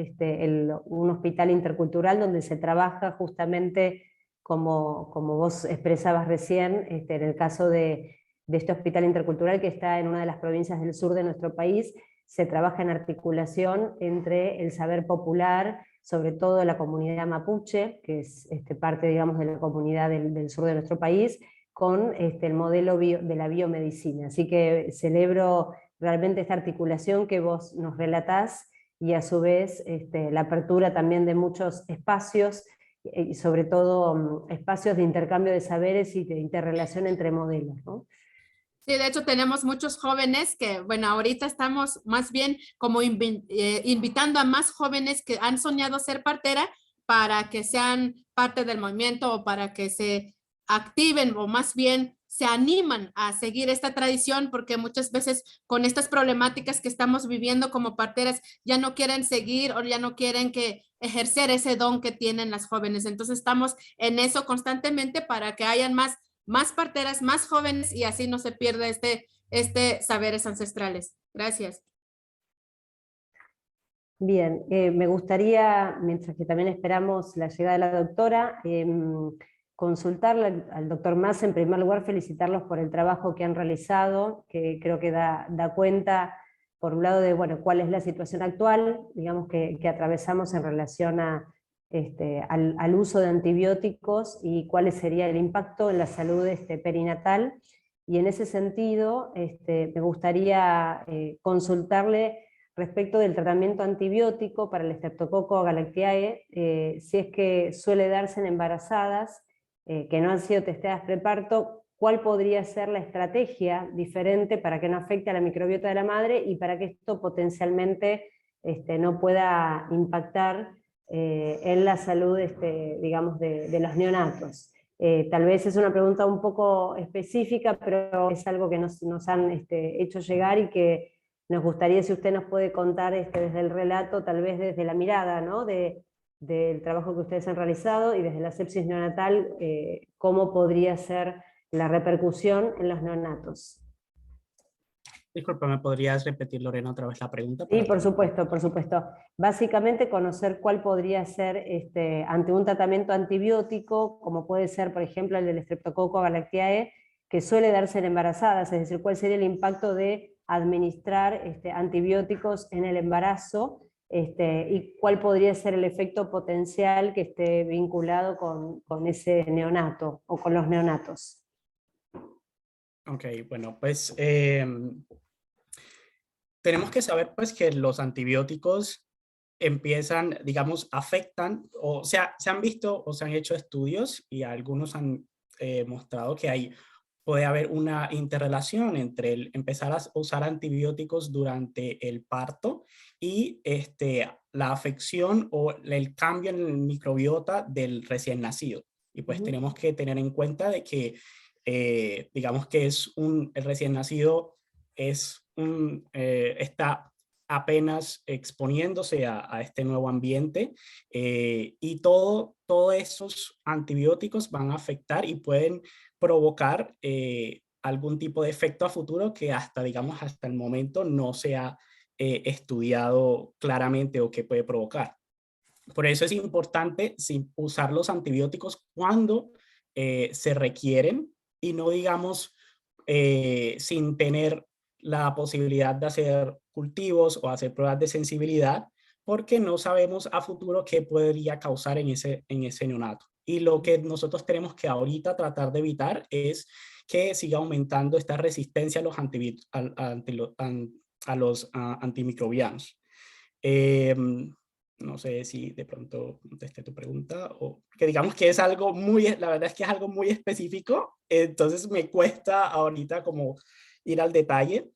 un hospital intercultural donde se trabaja justamente como vos expresabas recién, en el caso de este hospital intercultural que está en una de las provincias del sur de nuestro país. Se trabaja en articulación entre el saber popular, sobre todo la comunidad mapuche, que es parte, digamos, de la comunidad del sur de nuestro país, con el modelo de la biomedicina. Así que celebro realmente esta articulación que vos nos relatás, y a su vez la apertura también de muchos espacios, y sobre todo espacios de intercambio de saberes y de interrelación entre modelos, ¿no?
Sí, de hecho tenemos muchos jóvenes que, bueno, ahorita estamos más bien como invitando a más jóvenes que han soñado ser partera para que sean parte del movimiento o para que se activen o más bien se animan a seguir esta tradición, porque muchas veces con estas problemáticas que estamos viviendo como parteras ya no quieren seguir o ya no quieren que ejercer ese don que tienen las jóvenes. Entonces estamos en eso constantemente para que hayan más parteras, más jóvenes, y así no se pierda saberes ancestrales. Gracias.
Bien, me gustaría, mientras que también esperamos la llegada de la doctora, consultarle al doctor Mas, en primer lugar felicitarlos por el trabajo que han realizado, que creo que da cuenta, por un lado, de bueno, cuál es la situación actual, digamos, que atravesamos en relación al uso de antibióticos y cuál sería el impacto en la salud perinatal. Y en ese sentido me gustaría consultarle respecto del tratamiento antibiótico para el Streptococcus galactiae, si es que suele darse en embarazadas que no han sido testeadas preparto, ¿cuál podría ser la estrategia diferente para que no afecte a la microbiota de la madre y para que esto potencialmente no pueda impactar en la salud, digamos, de los neonatos? Tal vez es una pregunta un poco específica, pero es algo que nos han hecho llegar y que nos gustaría, si usted nos puede contar desde el relato, tal vez desde la mirada, ¿no?, del trabajo que ustedes han realizado y desde la sepsis neonatal, cómo podría ser la repercusión en los neonatos.
Disculpa, ¿me podrías repetir, Lorena, otra vez la pregunta?
Sí, por supuesto, por supuesto. Básicamente conocer cuál podría ser, ante un tratamiento antibiótico, como puede ser, por ejemplo, el del Streptococcus galactiae, que suele darse en embarazadas, es decir, cuál sería el impacto de administrar antibióticos en el embarazo, y cuál podría ser el efecto potencial que esté vinculado con ese neonato o con los neonatos.
Ok, bueno, pues tenemos que saber pues que los antibióticos empiezan, digamos, afectan, o sea, se han visto o se han hecho estudios y algunos han mostrado que hay puede haber una interrelación entre el empezar a usar antibióticos durante el parto y la afección o el cambio en el microbiota del recién nacido. Y pues tenemos que tener en cuenta de que, digamos que el recién nacido está apenas exponiéndose a este nuevo ambiente, y todos esos antibióticos van a afectar y pueden provocar algún tipo de efecto a futuro que digamos, hasta el momento no se ha estudiado claramente o que puede provocar. Por eso es importante usar los antibióticos cuando se requieren y no, digamos, sin tener la posibilidad de hacer cultivos o hacer pruebas de sensibilidad, porque no sabemos a futuro qué podría causar en ese neonato. Y lo que nosotros tenemos que ahorita tratar de evitar es que siga aumentando esta resistencia a los antimicrobianos. No sé si de pronto contesté tu pregunta, o que digamos que es algo la verdad es que es algo muy específico, entonces me cuesta ahorita como ir al detalle,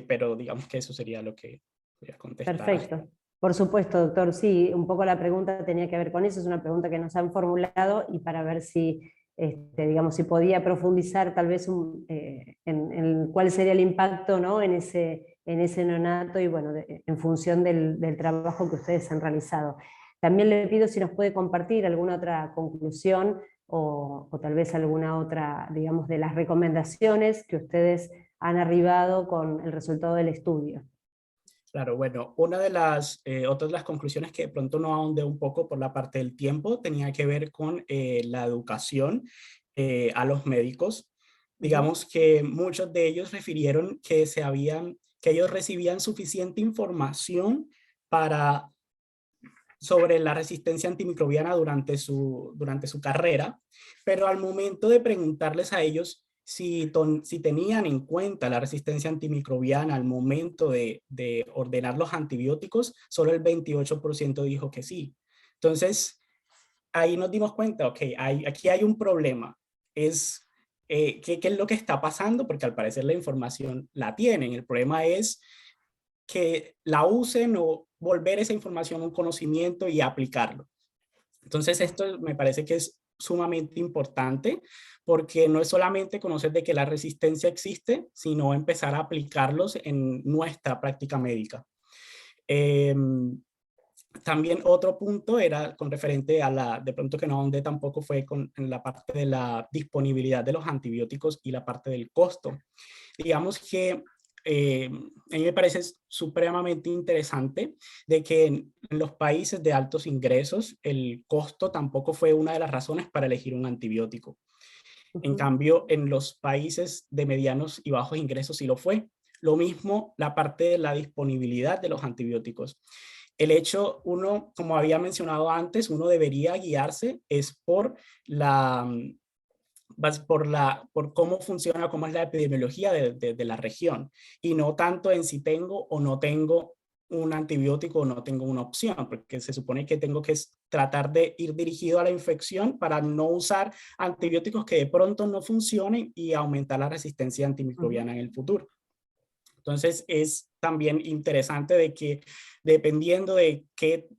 pero digamos que eso sería lo que voy a contestar.
Perfecto. Por supuesto, doctor. Sí, un poco la pregunta tenía que ver con eso. Es una pregunta que nos han formulado y para ver si, digamos, si podía profundizar tal vez en cuál sería el impacto, ¿no?, en ese neonato y bueno, en función del trabajo que ustedes han realizado. También le pido si nos puede compartir alguna otra conclusión o tal vez alguna otra, digamos, de las recomendaciones que ustedes han arribado con el resultado del estudio.
Claro, bueno, una de las otras de las conclusiones que de pronto no ahondé un poco por la parte del tiempo tenía que ver con la educación a los médicos. Digamos que muchos de ellos refirieron que ellos recibían suficiente información sobre la resistencia antimicrobiana durante su carrera, pero al momento de preguntarles a ellos si tenían en cuenta la resistencia antimicrobiana al momento de ordenar los antibióticos, solo el 28% dijo que sí. Entonces, ahí nos dimos cuenta, ok, aquí hay un problema. ¿Qué es lo que está pasando? Porque al parecer la información la tienen. El problema es que la usen o volver esa información un conocimiento y aplicarlo. Entonces, esto me parece que es sumamente importante, porque no es solamente conocer de que la resistencia existe, sino empezar a aplicarlos en nuestra práctica médica. También otro punto era con referente a de pronto que no ahondé tampoco fue en la parte de la disponibilidad de los antibióticos y la parte del costo. Digamos que a mí me parece supremamente interesante de que en los países de altos ingresos el costo tampoco fue una de las razones para elegir un antibiótico. En cambio, en los países de medianos y bajos ingresos sí lo fue. Lo mismo la parte de la disponibilidad de los antibióticos. El hecho, como había mencionado antes, uno debería guiarse es por cómo funciona, cómo es la epidemiología de la región, y no tanto en si tengo o no tengo un antibiótico o no tengo una opción, porque se supone que tengo que tratar de ir dirigido a la infección para no usar antibióticos que de pronto no funcionen y aumentar la resistencia antimicrobiana en el futuro. Entonces es también interesante de que dependiendo de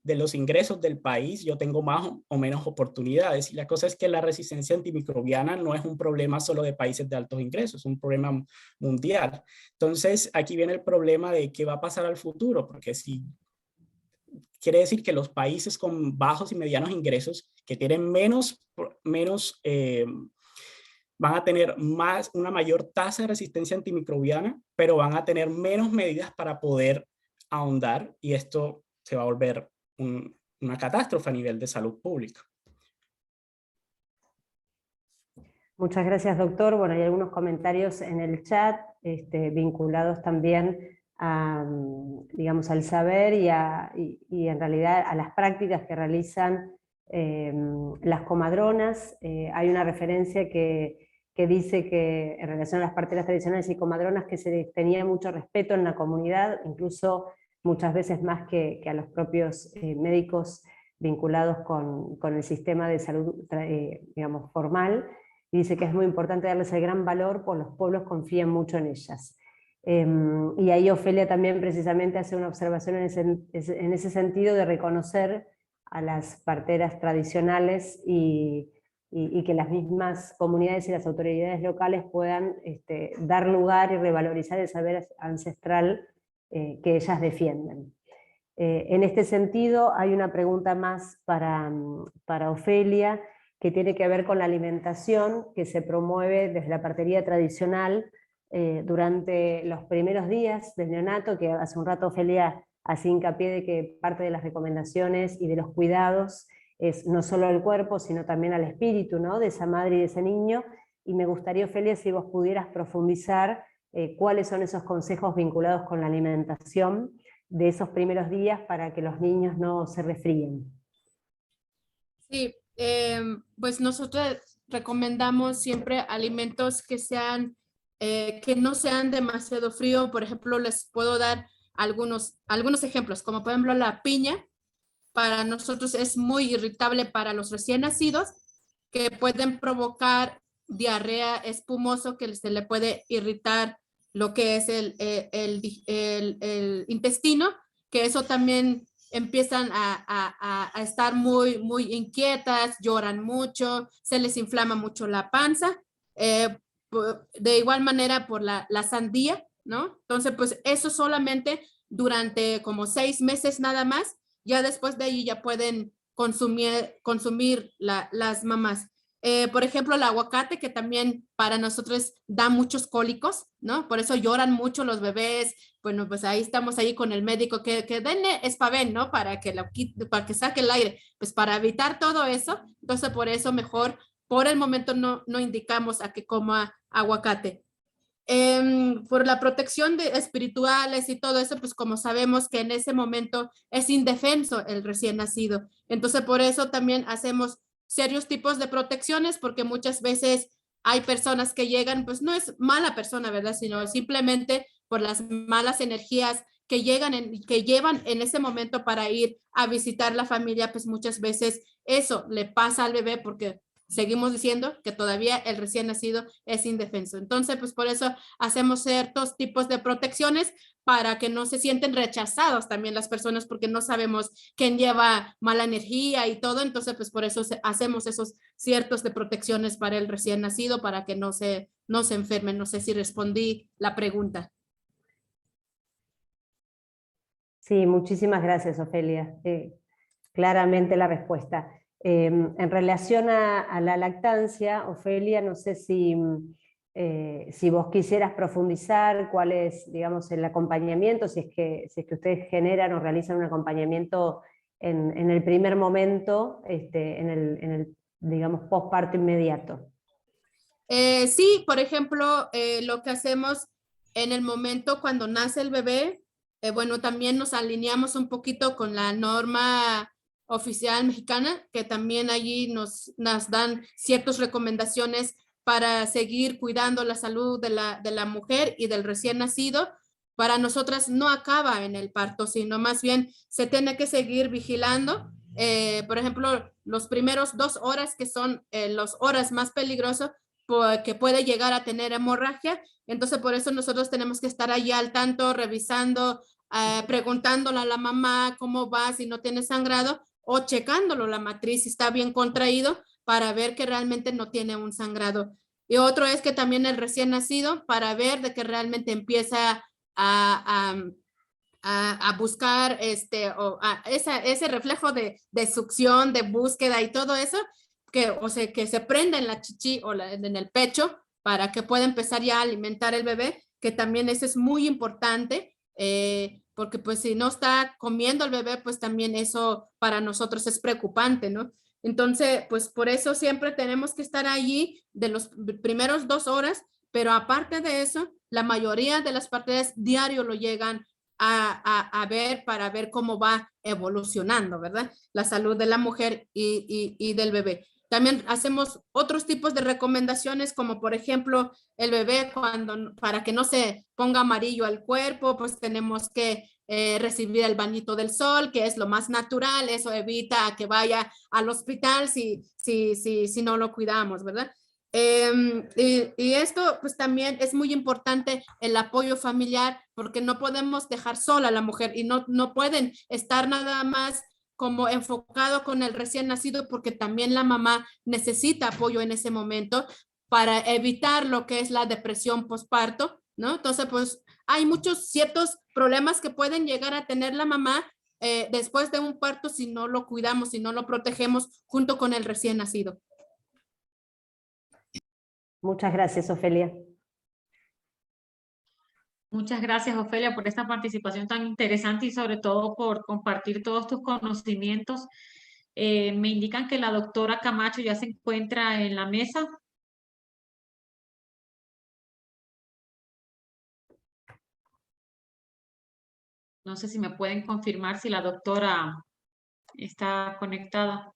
los ingresos del país, yo tengo más o menos oportunidades. Y la cosa es que la resistencia antimicrobiana no es un problema solo de países de altos ingresos, es un problema mundial. Entonces aquí viene el problema de qué va a pasar al futuro, porque si quiere decir que los países con bajos y medianos ingresos, que tienen van a tener una mayor tasa de resistencia antimicrobiana, pero van a tener menos medidas para poder ahondar, y esto se va a volver una catástrofe a nivel de salud pública.
Muchas gracias, doctor. Bueno, hay algunos comentarios en el chat vinculados también digamos, al saber y en realidad a las prácticas que realizan las comadronas. Hay una referencia que dice que en relación a las parteras tradicionales y comadronas que se tenía mucho respeto en la comunidad, incluso muchas veces más que a los propios médicos vinculados con el sistema de salud digamos, formal. y dice que es muy importante darles el gran valor, pues los pueblos confían mucho en ellas. Y ahí Ofelia también precisamente hace una observación en ese sentido de reconocer a las parteras tradicionales y que las mismas comunidades y las autoridades locales puedan dar lugar y revalorizar el saber ancestral que ellas defienden. En este sentido hay una pregunta más para Ofelia, que tiene que ver con la alimentación que se promueve desde la partería tradicional durante los primeros días del neonato, que hace un rato Ofelia hacía hincapié de que parte de las recomendaciones y de los cuidados es no solo al cuerpo, sino también al espíritu, ¿no?, de esa madre y de ese niño, y me gustaría, Ofelia, si vos pudieras profundizar cuáles son esos consejos vinculados con la alimentación de esos primeros días para que los niños no se resfríen.
Sí, pues nosotros recomendamos siempre alimentos que sean, que no sean demasiado frío. Por ejemplo, les puedo dar algunos ejemplos, como por ejemplo la piña. Para nosotros es muy irritable para los recién nacidos, que pueden provocar diarrea espumoso, que se le puede irritar lo que es el intestino, que eso también empiezan a estar muy, muy inquietas, lloran mucho, se les inflama mucho la panza. De igual manera por la sandía, ¿no? Entonces, pues eso solamente durante como 6 meses nada más. Ya después de ahí ya pueden consumir las mamás. Por ejemplo, el aguacate, que también para nosotros da muchos cólicos, ¿no? Por eso lloran mucho los bebés. Bueno, pues ahí estamos ahí con el médico que denle Espaven, ¿no? Para que saque el aire. Pues para evitar todo eso, entonces por eso mejor, por el momento no indicamos a que coma aguacate. Por la protección de espirituales y todo eso, pues como sabemos que en ese momento es indefenso el recién nacido. Entonces por eso también hacemos serios tipos de protecciones, porque muchas veces hay personas que llegan, pues no es mala persona, ¿verdad? Sino simplemente por las malas energías que llevan en ese momento para ir a visitar la familia, pues muchas veces eso le pasa al bebé porque seguimos diciendo que todavía el recién nacido es indefenso. Entonces, pues por eso hacemos ciertos tipos de protecciones para que no se sienten rechazados también las personas, porque no sabemos quién lleva mala energía y todo. Entonces, pues por eso hacemos esos ciertos de protecciones para el recién nacido, para que no se enfermen. No sé si respondí la pregunta.
Sí, muchísimas gracias, Ofelia. Claramente la respuesta. En relación a la lactancia, Ofelia, no sé si vos quisieras profundizar cuál es, digamos, el acompañamiento, si es que ustedes generan o realizan un acompañamiento en el primer momento, en el digamos, posparto inmediato.
Sí, por ejemplo, lo que hacemos en el momento cuando nace el bebé, bueno, también nos alineamos un poquito con la norma oficial mexicana, que también allí nos dan ciertas recomendaciones para seguir cuidando la salud de la mujer y del recién nacido. Para nosotras no acaba en el parto, sino más bien se tiene que seguir vigilando. Por ejemplo, los primeros 2 horas, que son las horas más peligrosas, que puede llegar a tener hemorragia. Entonces, por eso nosotros tenemos que estar allí al tanto, revisando, preguntándole a la mamá cómo va, si no tiene sangrado, o checándolo la matriz si está bien contraído para ver que realmente no tiene un sangrado. Y otro es que también el recién nacido, para ver de que realmente empieza a buscar ese reflejo de succión, de búsqueda y todo eso, que se prenda en la chichi o en el pecho para que pueda empezar ya a alimentar el bebé, que también eso es muy importante, porque pues si no está comiendo el bebé, pues también eso para nosotros es preocupante, ¿no? Entonces, pues por eso siempre tenemos que estar allí de los primeros 2 horas, pero aparte de eso, la mayoría de las partes diario lo llegan a ver para ver cómo va evolucionando, ¿verdad? La salud de la mujer y del bebé. También hacemos otros tipos de recomendaciones, como por ejemplo, el bebé para que no se ponga amarillo al cuerpo, pues tenemos que recibir el bañito del sol, que es lo más natural. Eso evita que vaya al hospital si no lo cuidamos, ¿verdad? Y esto pues también es muy importante el apoyo familiar porque no podemos dejar sola a la mujer y no pueden estar nada más como enfocado con el recién nacido porque también la mamá necesita apoyo en ese momento para evitar lo que es la depresión postparto, ¿no? Entonces pues hay muchos ciertos problemas que pueden llegar a tener la mamá después de un parto si no lo cuidamos, si no lo protegemos junto con el recién nacido.
Muchas gracias, Ofelia.
Muchas gracias, Ofelia, por esta participación tan interesante y sobre todo por compartir todos tus conocimientos. Me indican que la doctora Camacho ya se encuentra en la mesa. No sé si me pueden confirmar si la doctora está conectada.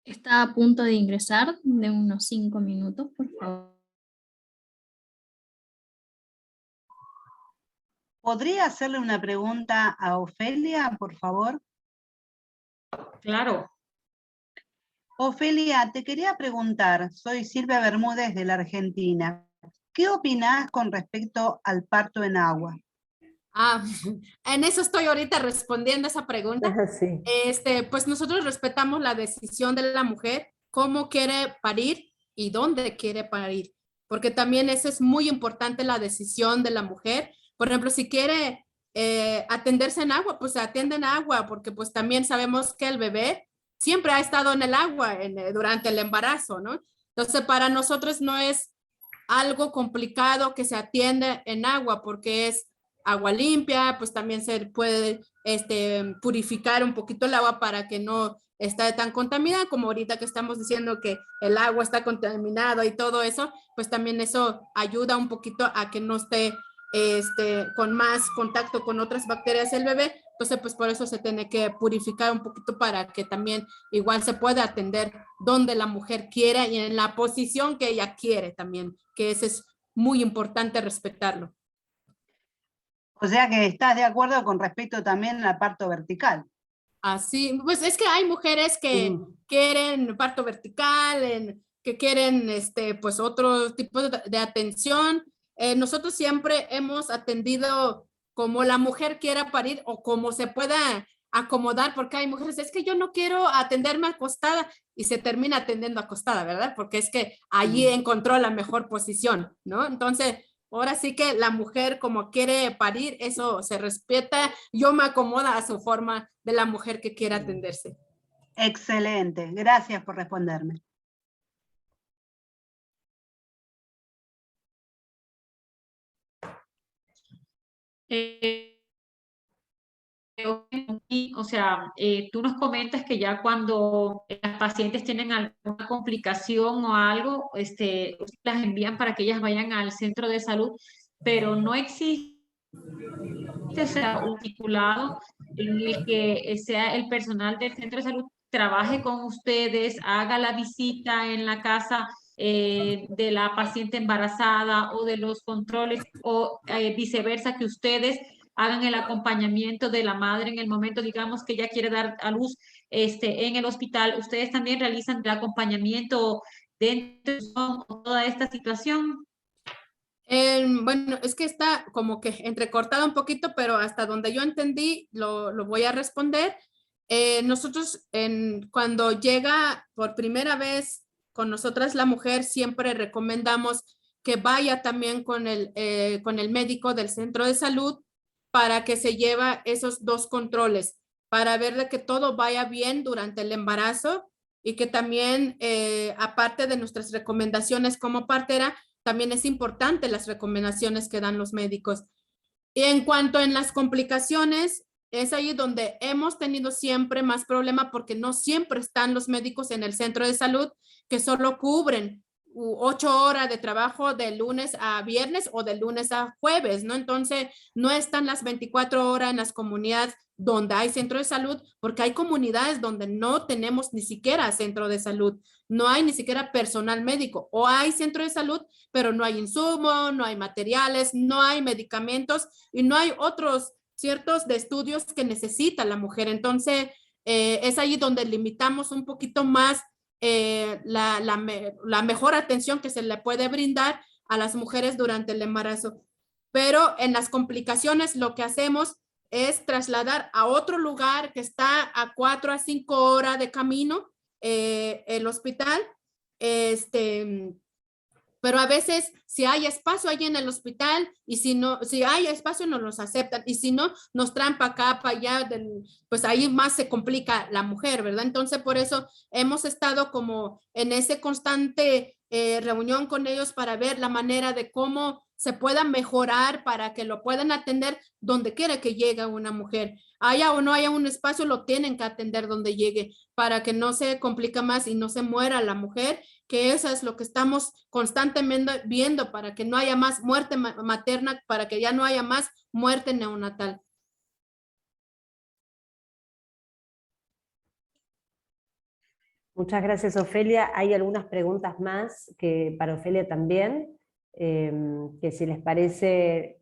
Está a punto de ingresar, de unos 5 minutos, por favor.
¿Podría hacerle una pregunta a Ofelia, por favor?
Claro.
Ofelia, te quería preguntar, soy Silvia Bermúdez de la Argentina. ¿Qué opinás con respecto al parto en agua?
En eso estoy ahorita respondiendo a esa pregunta.
Sí.
Pues nosotros respetamos la decisión de la mujer, cómo quiere parir y dónde quiere parir, porque también eso es muy importante, la decisión de la mujer. Por ejemplo, si quiere atenderse en agua, pues se atiende en agua, porque pues también sabemos que el bebé siempre ha estado en el agua durante el embarazo, ¿no? Entonces, para nosotros no es algo complicado que se atiende en agua, porque es agua limpia, pues también se puede purificar un poquito el agua para que no esté tan contaminada, como ahorita que estamos diciendo que el agua está contaminada y todo eso, pues también eso ayuda un poquito a que no esté con más contacto con otras bacterias el bebé. Entonces, pues por eso se tiene que purificar un poquito para que también igual se pueda atender donde la mujer quiera y en la posición que ella quiere también, que eso es muy importante respetarlo.
O sea que estás de acuerdo con respecto también al parto vertical.
Así, pues es que hay mujeres que quieren parto vertical, que quieren pues otro tipo de atención. Nosotros siempre hemos atendido como la mujer quiera parir o como se pueda acomodar, porque hay mujeres, es que yo no quiero atenderme acostada y se termina atendiendo acostada, ¿verdad? Porque es que allí encontró la mejor posición, ¿no? Entonces, ahora sí que la mujer como quiere parir, eso se respeta. Yo me acomodo a su forma de la mujer que quiera atenderse.
Excelente, gracias por responderme.
O sea, tú nos comentas que ya cuando las pacientes tienen alguna complicación o algo, las envían para que ellas vayan al centro de salud, pero no existe, o sea, un articulado en el que sea el personal del centro de salud trabaje con ustedes, haga la visita en la casa de la paciente embarazada o de los controles o viceversa, que ustedes hagan el acompañamiento de la madre en el momento, digamos, que ella quiere dar a luz en el hospital. Ustedes también realizan el acompañamiento dentro de toda esta situación.
Bueno, es que está como que entrecortado un poquito, pero hasta donde yo entendí lo voy a responder. Nosotros cuando llega por primera vez con nosotras la mujer, siempre recomendamos que vaya también con el médico del centro de salud para que se lleve esos 2 controles, para ver de que todo vaya bien durante el embarazo y que también, aparte de nuestras recomendaciones como partera, también es importante las recomendaciones que dan los médicos. Y en cuanto en las complicaciones, es ahí donde hemos tenido siempre más problema porque no siempre están los médicos en el centro de salud que solo cubren 8 horas de trabajo de lunes a viernes o de lunes a jueves, ¿no? Entonces, no están las 24 horas en las comunidades donde hay centro de salud, porque hay comunidades donde no tenemos ni siquiera centro de salud, no hay ni siquiera personal médico, o hay centro de salud, pero no hay insumos, no hay materiales, no hay medicamentos y no hay otros ciertos de estudios que necesita la mujer. Entonces, es ahí donde limitamos un poquito más la mejor atención que se le puede brindar a las mujeres durante el embarazo. Pero en las complicaciones lo que hacemos es trasladar a otro lugar que está a 4 a 5 horas de camino, el hospital, pero a veces si hay espacio ahí en el hospital y si no, si hay espacio nos los aceptan y si no, nos traen para acá, para allá, pues ahí más se complica la mujer, ¿verdad? Entonces por eso hemos estado como en ese constante reunión con ellos para ver la manera de cómo se pueda mejorar para que lo puedan atender donde quiera que llegue una mujer. Haya o no haya un espacio, lo tienen que atender donde llegue para que no se complique más y no se muera la mujer, que eso es lo que estamos constantemente viendo para que no haya más muerte materna, para que ya no haya más muerte neonatal.
Muchas gracias, Ofelia. Hay algunas preguntas más que para Ofelia también, que si les parece,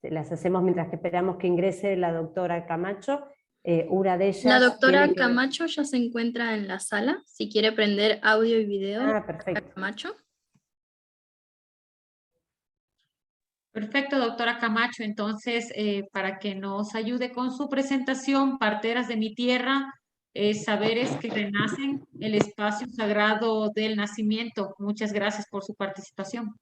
las hacemos mientras que esperamos que ingrese la doctora Camacho. Una de ellas...
La doctora
tiene que ver-
Camacho ya se encuentra en la sala. Si quiere prender audio y video.
Ah, perfecto.
Camacho.
Perfecto, doctora Camacho. Entonces, para que nos ayude con su presentación, Parteras de mi Tierra, Saberes que Renacen, el espacio sagrado del nacimiento. Muchas gracias por su participación.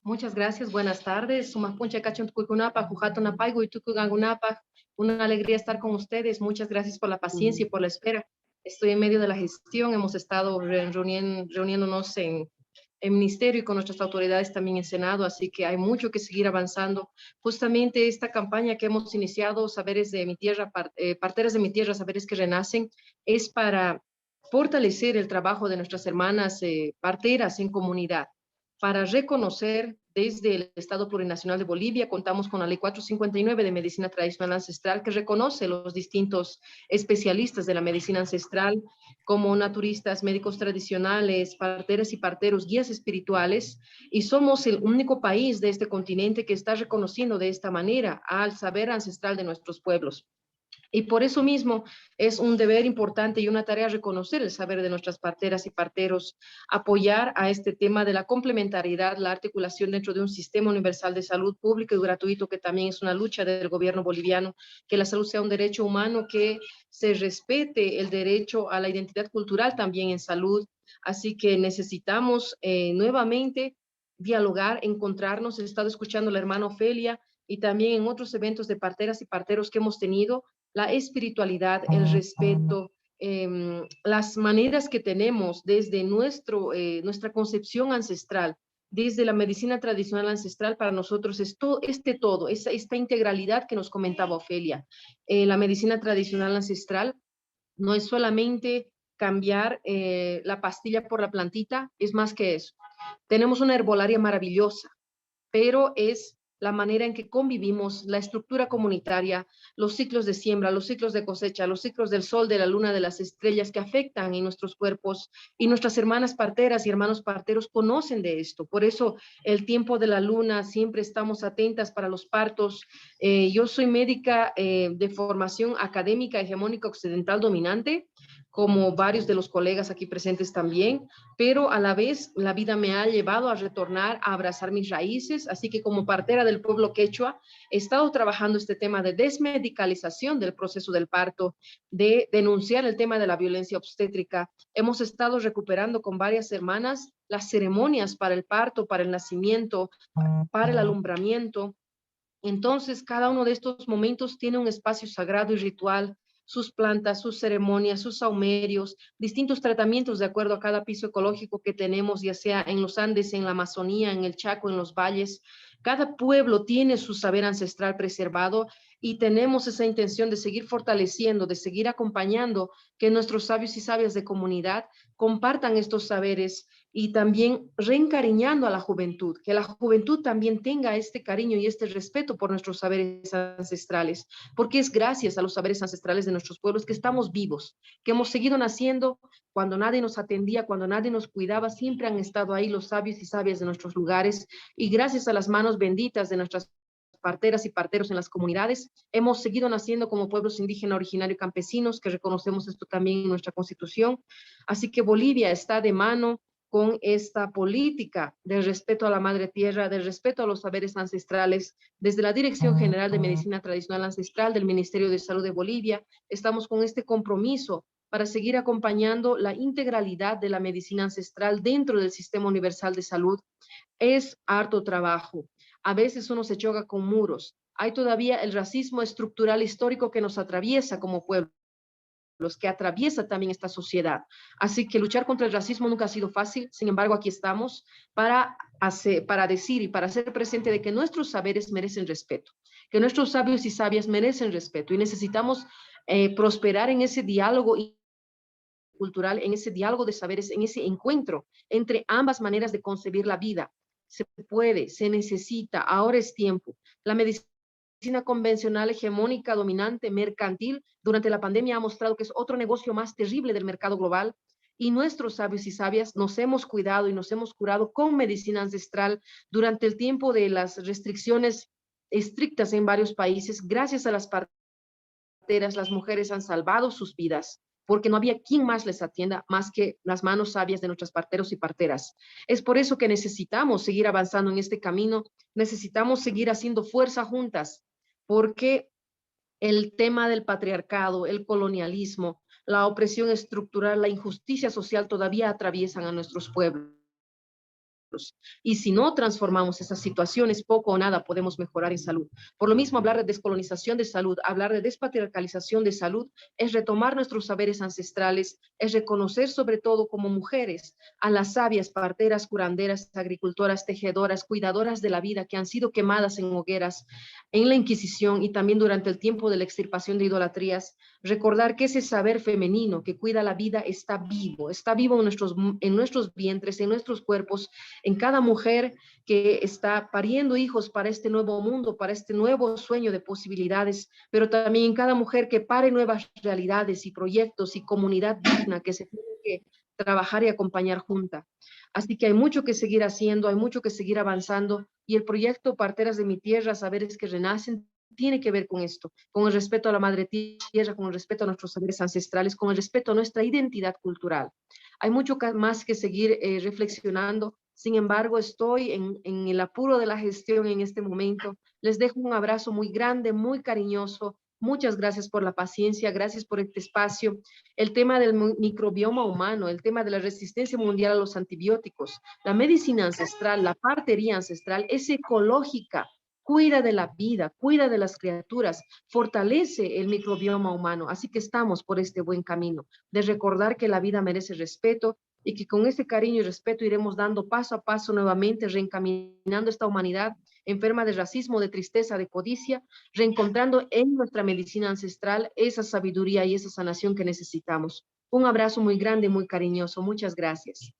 Muchas gracias, buenas tardes. Sumapuncha Cachon Tucuicunapa, Jujatona Paigo y Tucugangunapa. Una alegría estar con ustedes. Muchas gracias por la paciencia y por la espera. Estoy en medio de la gestión. Hemos estado reuniéndonos en ministerio y con nuestras autoridades también en Senado, así que hay mucho que seguir avanzando. Justamente esta campaña que hemos iniciado, Saberes de mi Tierra, Parteras de mi Tierra, Saberes que Renacen, es para fortalecer el trabajo de nuestras hermanas parteras en comunidad, para reconocer desde el Estado Plurinacional de Bolivia, contamos con la Ley 459 de Medicina Tradicional Ancestral, que reconoce los distintos especialistas de la medicina ancestral, como naturistas, médicos tradicionales, parteras y parteros, guías espirituales, y somos el único país de este continente que está reconociendo de esta manera al saber ancestral de nuestros pueblos. Y por eso mismo es un deber importante y una tarea reconocer el saber de nuestras parteras y parteros, apoyar a este tema de la complementariedad, la articulación dentro de un sistema universal de salud público y gratuito, que también es una lucha del gobierno boliviano, que la salud sea un derecho humano, que se respete el derecho a la identidad cultural también en salud. Así que necesitamos nuevamente dialogar, encontrarnos. He estado escuchando a la hermana Ofelia y también en otros eventos de parteras y parteros que hemos tenido, la espiritualidad, el respeto, las maneras que tenemos desde nuestra concepción ancestral, desde la medicina tradicional ancestral, para nosotros es todo, esta integralidad que nos comentaba Ofelia. La medicina tradicional ancestral no es solamente cambiar la pastilla por la plantita, es más que eso. Tenemos una herbolaria maravillosa, pero es la manera en que convivimos, la estructura comunitaria, los ciclos de siembra, los ciclos de cosecha, los ciclos del sol, de la luna, de las estrellas que afectan en nuestros cuerpos, y nuestras hermanas parteras y hermanos parteros conocen de esto. Por eso el tiempo de la luna, siempre estamos atentas para los partos. Yo soy médica de formación académica hegemónica occidental dominante, como varios de los colegas aquí presentes también, pero a la vez la vida me ha llevado a retornar, a abrazar mis raíces, así que como partera del pueblo quechua, he estado trabajando este tema de desmedicalización del proceso del parto, de denunciar el tema de la violencia obstétrica. Hemos estado recuperando con varias hermanas las ceremonias para el parto, para el nacimiento, para el alumbramiento. Entonces, cada uno de estos momentos tiene un espacio sagrado y ritual, sus plantas, sus ceremonias, sus saumerios, distintos tratamientos de acuerdo a cada piso ecológico que tenemos, ya sea en los Andes, en la Amazonía, en el Chaco, en los valles. Cada pueblo tiene su saber ancestral preservado y tenemos esa intención de seguir fortaleciendo, de seguir acompañando, que nuestros sabios y sabias de comunidad compartan estos saberes y también reencariñando a la juventud, que la juventud también tenga este cariño y este respeto por nuestros saberes ancestrales, porque es gracias a los saberes ancestrales de nuestros pueblos que estamos vivos, que hemos seguido naciendo. Cuando nadie nos atendía, cuando nadie nos cuidaba, siempre han estado ahí los sabios y sabias de nuestros lugares, y gracias a las manos benditas de nuestras parteras y parteros en las comunidades. Hemos seguido naciendo como pueblos indígenas, originarios y campesinos, que reconocemos esto también en nuestra Constitución. Así que Bolivia está de mano con esta política del respeto a la madre tierra, del respeto a los saberes ancestrales. Desde la Dirección General de Medicina Tradicional Ancestral del Ministerio de Salud de Bolivia, estamos con este compromiso para seguir acompañando la integralidad de la medicina ancestral dentro del Sistema Universal de Salud. Es harto trabajo. A veces uno se choca con muros. Hay todavía el racismo estructural histórico que nos atraviesa como pueblo, los que atraviesa también esta sociedad. Así que luchar contra el racismo nunca ha sido fácil, sin embargo aquí estamos para decir y para hacer presente de que nuestros saberes merecen respeto, que nuestros sabios y sabias merecen respeto y necesitamos prosperar en ese diálogo cultural, en ese diálogo de saberes, en ese encuentro entre ambas maneras de concebir la vida. Se puede, se necesita, ahora es tiempo. La medicina convencional, hegemónica, dominante, mercantil, durante la pandemia ha mostrado que es otro negocio más terrible del mercado global, y nuestros sabios y sabias nos hemos cuidado y nos hemos curado con medicina ancestral durante el tiempo de las restricciones estrictas en varios países. Gracias a las parteras, las mujeres han salvado sus vidas, porque no había quien más les atienda más que las manos sabias de nuestras parteros y parteras. Es por eso que necesitamos seguir avanzando en este camino, necesitamos seguir haciendo fuerza juntas, porque el tema del patriarcado, el colonialismo, la opresión estructural, la injusticia social todavía atraviesan a nuestros pueblos. Y si no transformamos esas situaciones, poco o nada podemos mejorar en salud. Por lo mismo, hablar de descolonización de salud, hablar de despatriarcalización de salud, es retomar nuestros saberes ancestrales, es reconocer sobre todo como mujeres a las sabias, parteras, curanderas, agricultoras, tejedoras, cuidadoras de la vida que han sido quemadas en hogueras, en la Inquisición y también durante el tiempo de la extirpación de idolatrías. Recordar que ese saber femenino que cuida la vida está vivo en nuestros vientres, en nuestros cuerpos, en cada mujer que está pariendo hijos para este nuevo mundo, para este nuevo sueño de posibilidades, pero también en cada mujer que pare nuevas realidades y proyectos y comunidad digna que se tiene que trabajar y acompañar junta. Así que hay mucho que seguir haciendo, hay mucho que seguir avanzando, y el proyecto Parteras de mi Tierra, Saberes que Renacen, tiene que ver con esto, con el respeto a la madre tierra, con el respeto a nuestros saberes ancestrales, con el respeto a nuestra identidad cultural. Hay mucho más que seguir reflexionando. Sin embargo, estoy en el apuro de la gestión en este momento. Les dejo un abrazo muy grande, muy cariñoso. Muchas gracias por la paciencia, gracias por este espacio. El tema del microbioma humano, el tema de la resistencia mundial a los antibióticos, la medicina ancestral, la partería ancestral es ecológica. Cuida de la vida, cuida de las criaturas, fortalece el microbioma humano. Así que estamos por este buen camino de recordar que la vida merece respeto y que con ese cariño y respeto iremos dando paso a paso nuevamente, reencaminando esta humanidad enferma de racismo, de tristeza, de codicia, reencontrando en nuestra medicina ancestral esa sabiduría y esa sanación que necesitamos. Un abrazo muy grande, muy cariñoso. Muchas gracias.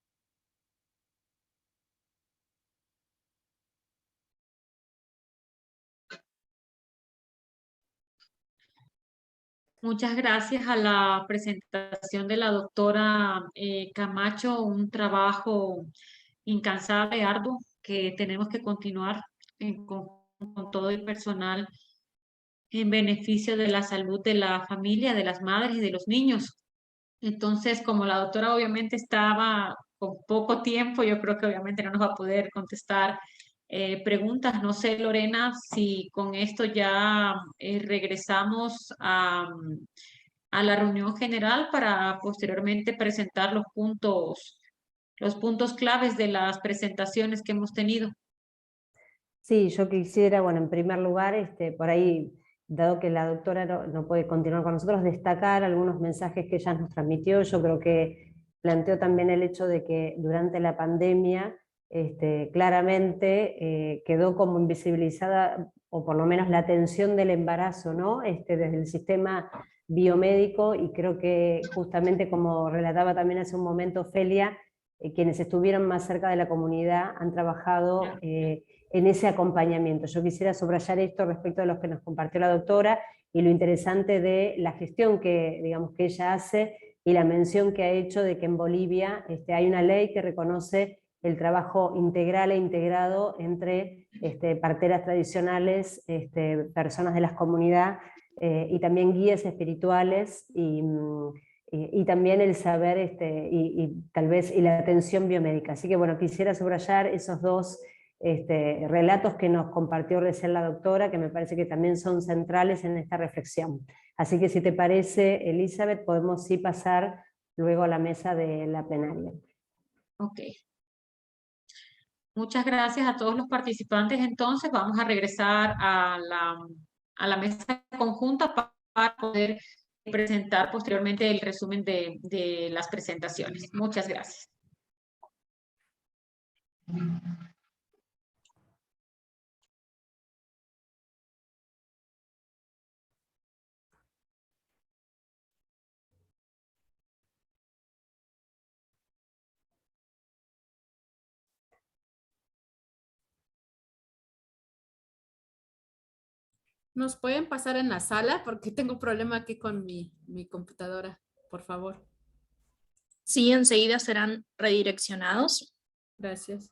Muchas gracias a la presentación de la doctora Camacho, un trabajo incansable, arduo, que tenemos que continuar con todo el personal en beneficio de la salud de la familia, de las madres y de los niños. Entonces, como la doctora obviamente estaba con poco tiempo, yo creo que obviamente no nos va a poder contestar preguntas. No sé, Lorena, si con esto ya regresamos a la reunión general para posteriormente presentar los puntos claves de las presentaciones que hemos tenido.
Sí, yo quisiera, bueno, en primer lugar, por ahí, dado que la doctora no puede continuar con nosotros, destacar algunos mensajes que ella nos transmitió. Yo creo que planteó también el hecho de que durante la pandemia claramente quedó como invisibilizada, o por lo menos la atención del embarazo, ¿no? Desde el sistema biomédico, y creo que justamente como relataba también hace un momento Felia, quienes estuvieron más cerca de la comunidad han trabajado en ese acompañamiento. Yo quisiera subrayar esto respecto de lo que nos compartió la doctora y lo interesante de la gestión que, digamos, que ella hace, y la mención que ha hecho de que en Bolivia hay una ley que reconoce el trabajo integral e integrado entre parteras tradicionales, personas de la comunidad y también guías espirituales y también el saber y tal vez y la atención biomédica. Así que bueno, quisiera subrayar esos dos relatos que nos compartió recién la doctora, que me parece que también son centrales en esta reflexión. Así que si te parece, Elizabeth, podemos sí pasar luego a la mesa de la plenaria.
Ok. Muchas gracias a todos los participantes. Entonces vamos a regresar a la mesa conjunta para poder presentar posteriormente el resumen de las presentaciones. Muchas gracias.
¿Nos pueden pasar en la sala? Porque tengo problema aquí con mi computadora, por favor.
Sí, enseguida serán redireccionados.
Gracias.